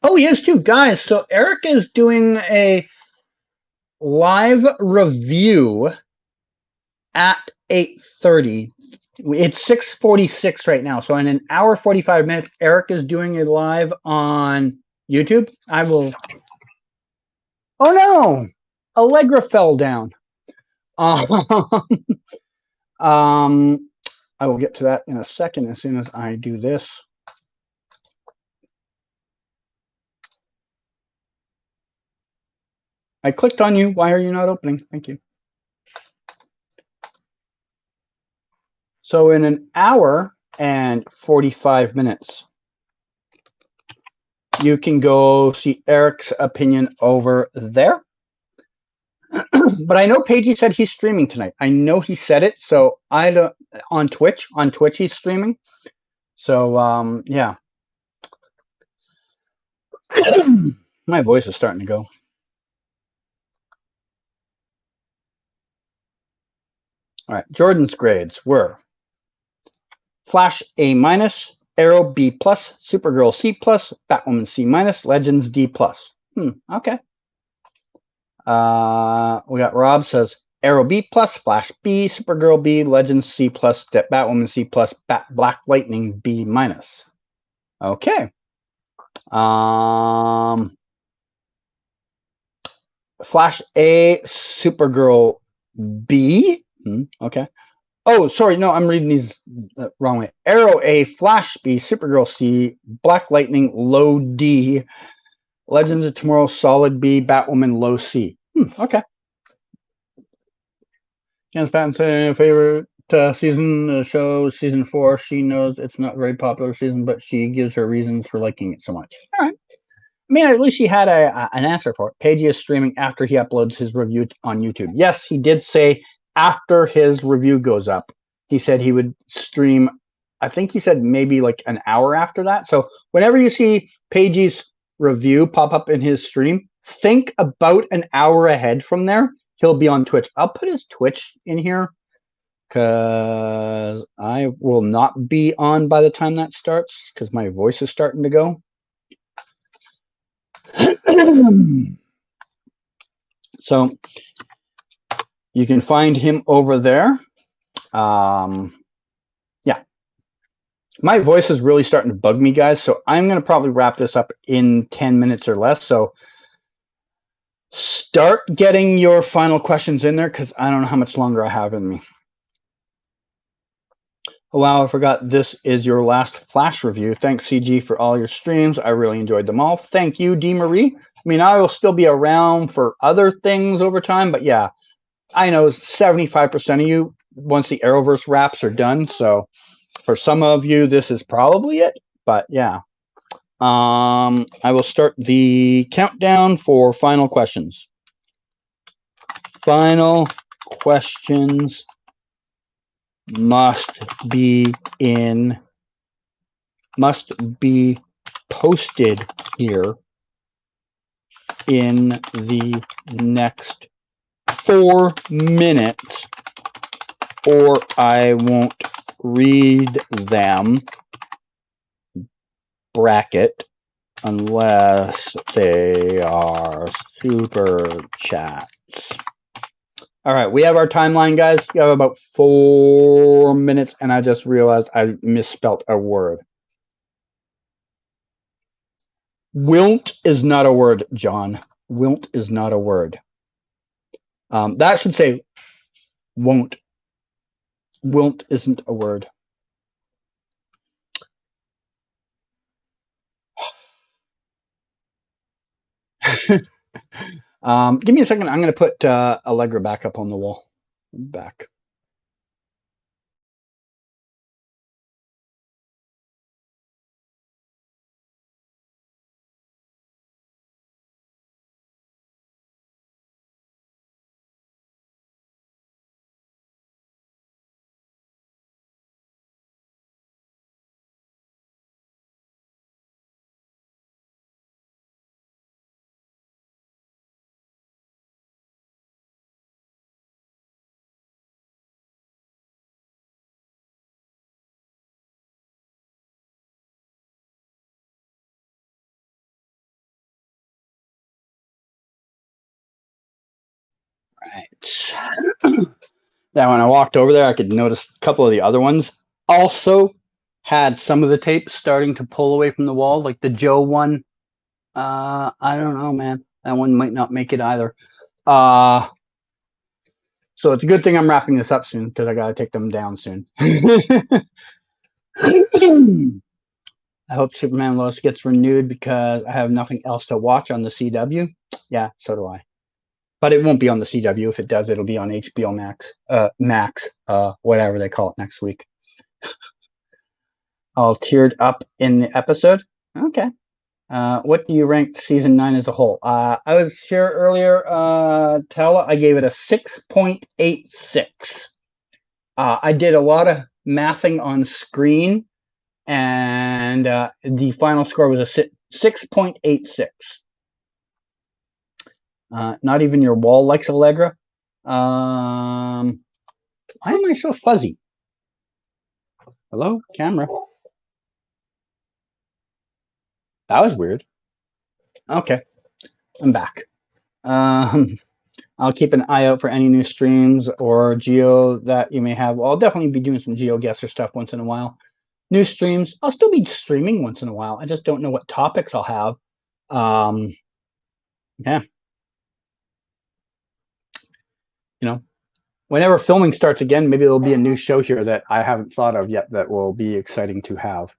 Oh, he is too, guys. So Eric is doing a live review at 8:30. It's 6:46 right now. So in an hour 45 minutes, Eric is doing a live on YouTube. I will. Oh no, Allegra fell down. I will get to that in a second as soon as I do this. I clicked on you. Why are you not opening? Thank you. So in an hour and 45 minutes, you can go see Eric's opinion over there. But I know Paigey said he's streaming tonight. I know he said it. So I don't on Twitch. On Twitch he's streaming. So yeah. My voice is starting to go. All right. Jordan's grades were Flash A-, Arrow B+, Supergirl C+, Batwoman C-, Legends D+. Okay. We got Rob says Arrow B+, Flash B, Supergirl B, Legends C+, Batwoman C+, Black Lightning B-. Okay. Flash A, Supergirl B. Okay. Oh, sorry. No, I'm reading these wrong way. Arrow A, Flash B, Supergirl C, Black Lightning low D, Legends of Tomorrow solid B, Batwoman low C. Okay. James Pattinson favorite season show season 4. She knows it's not a very popular season, but she gives her reasons for liking it so much. All right. I mean, at least she had an answer for it. Paigey is streaming after he uploads his review on YouTube. Yes, he did say after his review goes up. He said he would stream, I think he said maybe like an hour after that. So whenever you see Paigey's review pop up in his stream, think about an hour ahead from there. He'll be on Twitch. I'll put his Twitch in here because I will not be on by the time that starts because my voice is starting to go. So you can find him over there. Yeah. My voice is really starting to bug me, guys. So I'm going to probably wrap this up in 10 minutes or less. So start getting your final questions in there because I don't know how much longer I have in me. Oh, wow, I forgot this is your last Flash review. Thanks, CG, for all your streams. I really enjoyed them all. Thank you, D. Marie. I mean, I will still be around for other things over time, but yeah, I know 75% of you, once the Arrowverse wraps are done. So for some of you, this is probably it, but yeah. I will start the countdown for final questions. Final questions must be posted here in the next 4 minutes, or I won't read them, bracket, unless they are super chats. All right, we have our timeline, guys. We have about 4 minutes, and I just realized I misspelt a word. Wilt is not a word, John. Wilt is not a word. That should say won't. Wilt isn't a word. Give me a second. I'm going to put Allegra back up on the wall. Back. Right. Now, when I walked over there, I could notice a couple of the other ones also had some of the tape starting to pull away from the wall, like the Joe one. I don't know, man. That one might not make it either. So it's a good thing I'm wrapping this up soon because I got to take them down soon. I hope Superman Lois gets renewed because I have nothing else to watch on the CW. Yeah, so do I. But it won't be on the CW. If it does, it'll be on HBO Max, whatever they call it next week. All teared up in the episode. Okay. What do you rank season 9 as a whole? I was here earlier, Tala. I gave it a 6.86. I did a lot of mathing on screen, and the final score was a 6.86. Not even your wall likes Allegra. Why am I so fuzzy? Hello, camera. That was weird. Okay, I'm back. I'll keep an eye out for any new streams or Geo that you may have. Well, I'll definitely be doing some Geo guesser stuff once in a while. New streams, I'll still be streaming once in a while. I just don't know what topics I'll have. Yeah. You know, whenever filming starts again, maybe there'll be a new show here that I haven't thought of yet that will be exciting to have.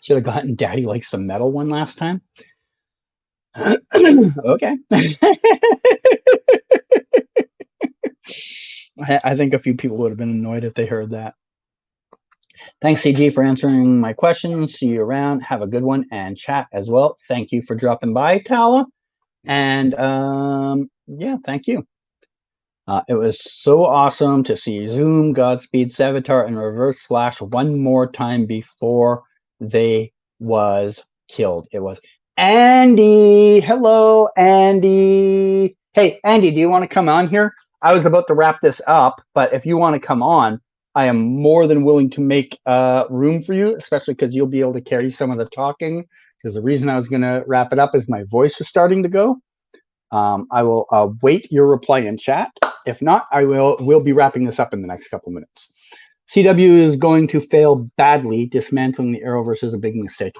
Should have gotten Daddy Likes the Metal one last time. Okay. I think a few people would have been annoyed if they heard that. Thanks, CG, for answering my questions. See you around. Have a good one, and chat as well. Thank you for dropping by, Tala. And yeah, thank you. It was so awesome to see Zoom, Godspeed, Savitar, and Reverse Flash one more time before they was killed. It was Andy. Hello, Andy. Hey, Andy, do you want to come on here? I was about to wrap this up, but if you want to come on, I am more than willing to make room for you, especially because you'll be able to carry some of the talking. Because the reason I was going to wrap it up is my voice was starting to go. I will wait your reply in chat. If not, we'll be wrapping this up in the next couple minutes. CW is going to fail badly. Dismantling the Arrowverse is a big mistake.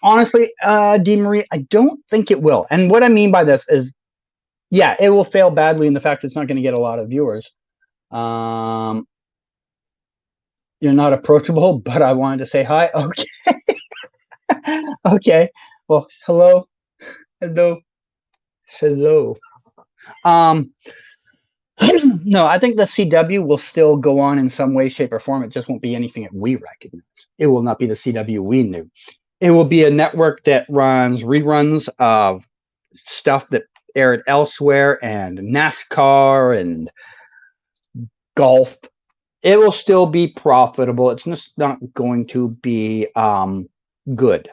Honestly, DeMarie, I don't think it will. And what I mean by this is, yeah, it will fail badly in the fact it's not going to get a lot of viewers. You're not approachable, but I wanted to say hi. Okay. Okay. Well, hello. Hello. Hello. No, I think the CW will still go on in some way, shape, or form. It just won't be anything that we recognize. It will not be the CW we knew. It will be a network that runs reruns of stuff that aired elsewhere, and NASCAR and golf. It will still be profitable. It's just not going to be good.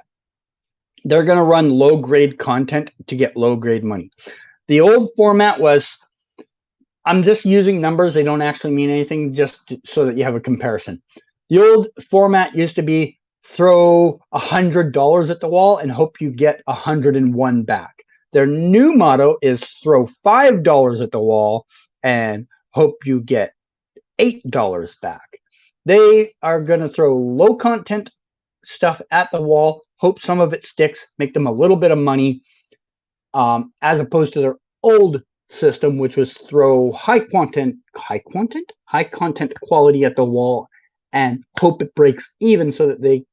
They're going to run low-grade content to get low-grade money. The old format was, I'm just using numbers. They don't actually mean anything, just so that you have a comparison. The old format used to be throw $100 at the wall and hope you get 101 back. Their new motto is throw $5 at the wall and hope you get $8 back. They are going to throw low content stuff at the wall, hope some of it sticks, make them a little bit of money, as opposed to their old system, which was throw high content quality at the wall and hope it breaks even so that they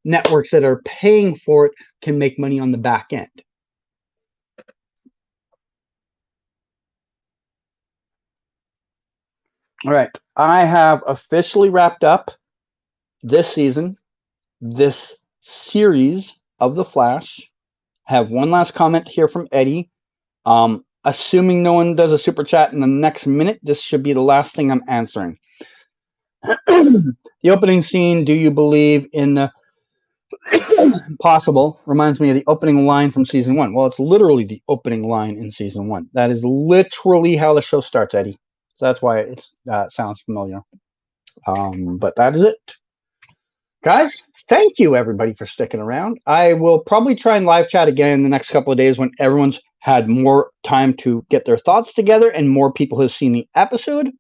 networks that are paying for it can make money on the back end. All right, I have officially wrapped up this season, this series of The Flash. Have one last comment here from Eddie. Assuming no one does a super chat in the next minute, this should be the last thing I'm answering. The opening scene, do you believe in the possible, reminds me of the opening line from season 1. Well, it's literally the opening line in season 1. That is literally how the show starts, Eddie. So that's why it sounds familiar. But that is it. Guys, thank you everybody for sticking around. I will probably try and live chat again in the next couple of days when everyone's had more time to get their thoughts together and more people have seen the episode.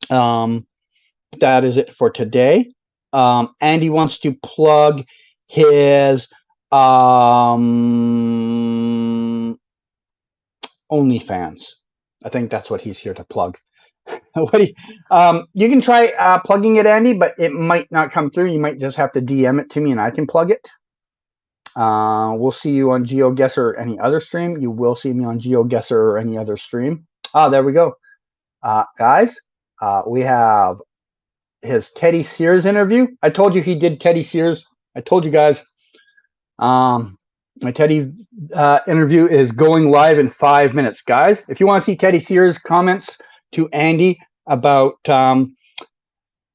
That is it for today. Andy wants to plug his OnlyFans. I think that's what he's here to plug. You can try plugging it, Andy, but it might not come through. You might just have to DM it to me and I can plug it. We'll see you on GeoGuessr or any other stream. You will see me on GeoGuessr or any other stream. There we go. Guys, we have his Teddy Sears interview. I told you he did Teddy Sears. I told you guys. My Teddy interview is going live in 5 minutes, guys. If you want to see Teddy Sears' comments to Andy about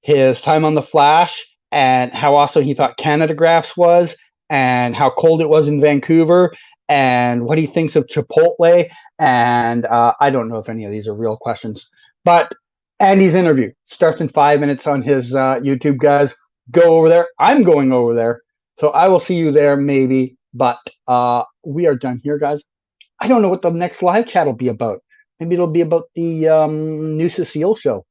his time on The Flash and how awesome he thought Canada Graphs was and how cold it was in Vancouver and what he thinks of Chipotle. And I don't know if any of these are real questions, but Andy's interview starts in 5 minutes on his YouTube, guys. Go over there. I'm going over there. So I will see you there maybe, but we are done here, guys. I don't know what the next live chat will be about. Maybe it'll be about the new Cecile show.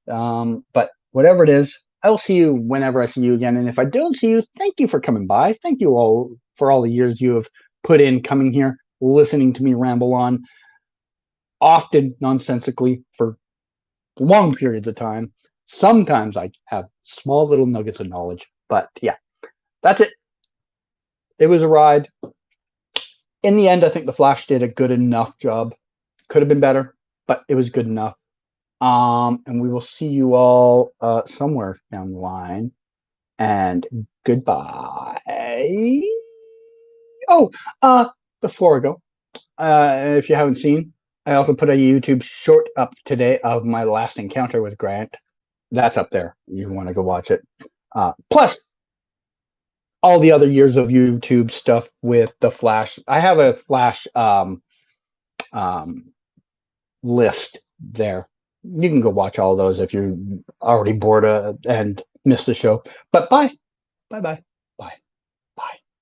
But whatever it is, I'll see you whenever I see you again. And if I don't see you, thank you for coming by. Thank you all for all the years you have put in coming here, listening to me ramble on, often nonsensically for long periods of time. Sometimes I have small little nuggets of knowledge, but yeah, that's it. It was a ride. In the end, I think The Flash did a good enough job. Could have been better, but it was good enough. And we will see you all somewhere down the line. And goodbye. Oh, before I go, if you haven't seen, I also put a YouTube short up today of my last encounter with Grant. That's up there. You want to go watch it. Plus, all the other years of YouTube stuff with The Flash. I have a Flash list there. You can go watch all those if you're already bored and missed the show. But bye. Bye-bye. Bye.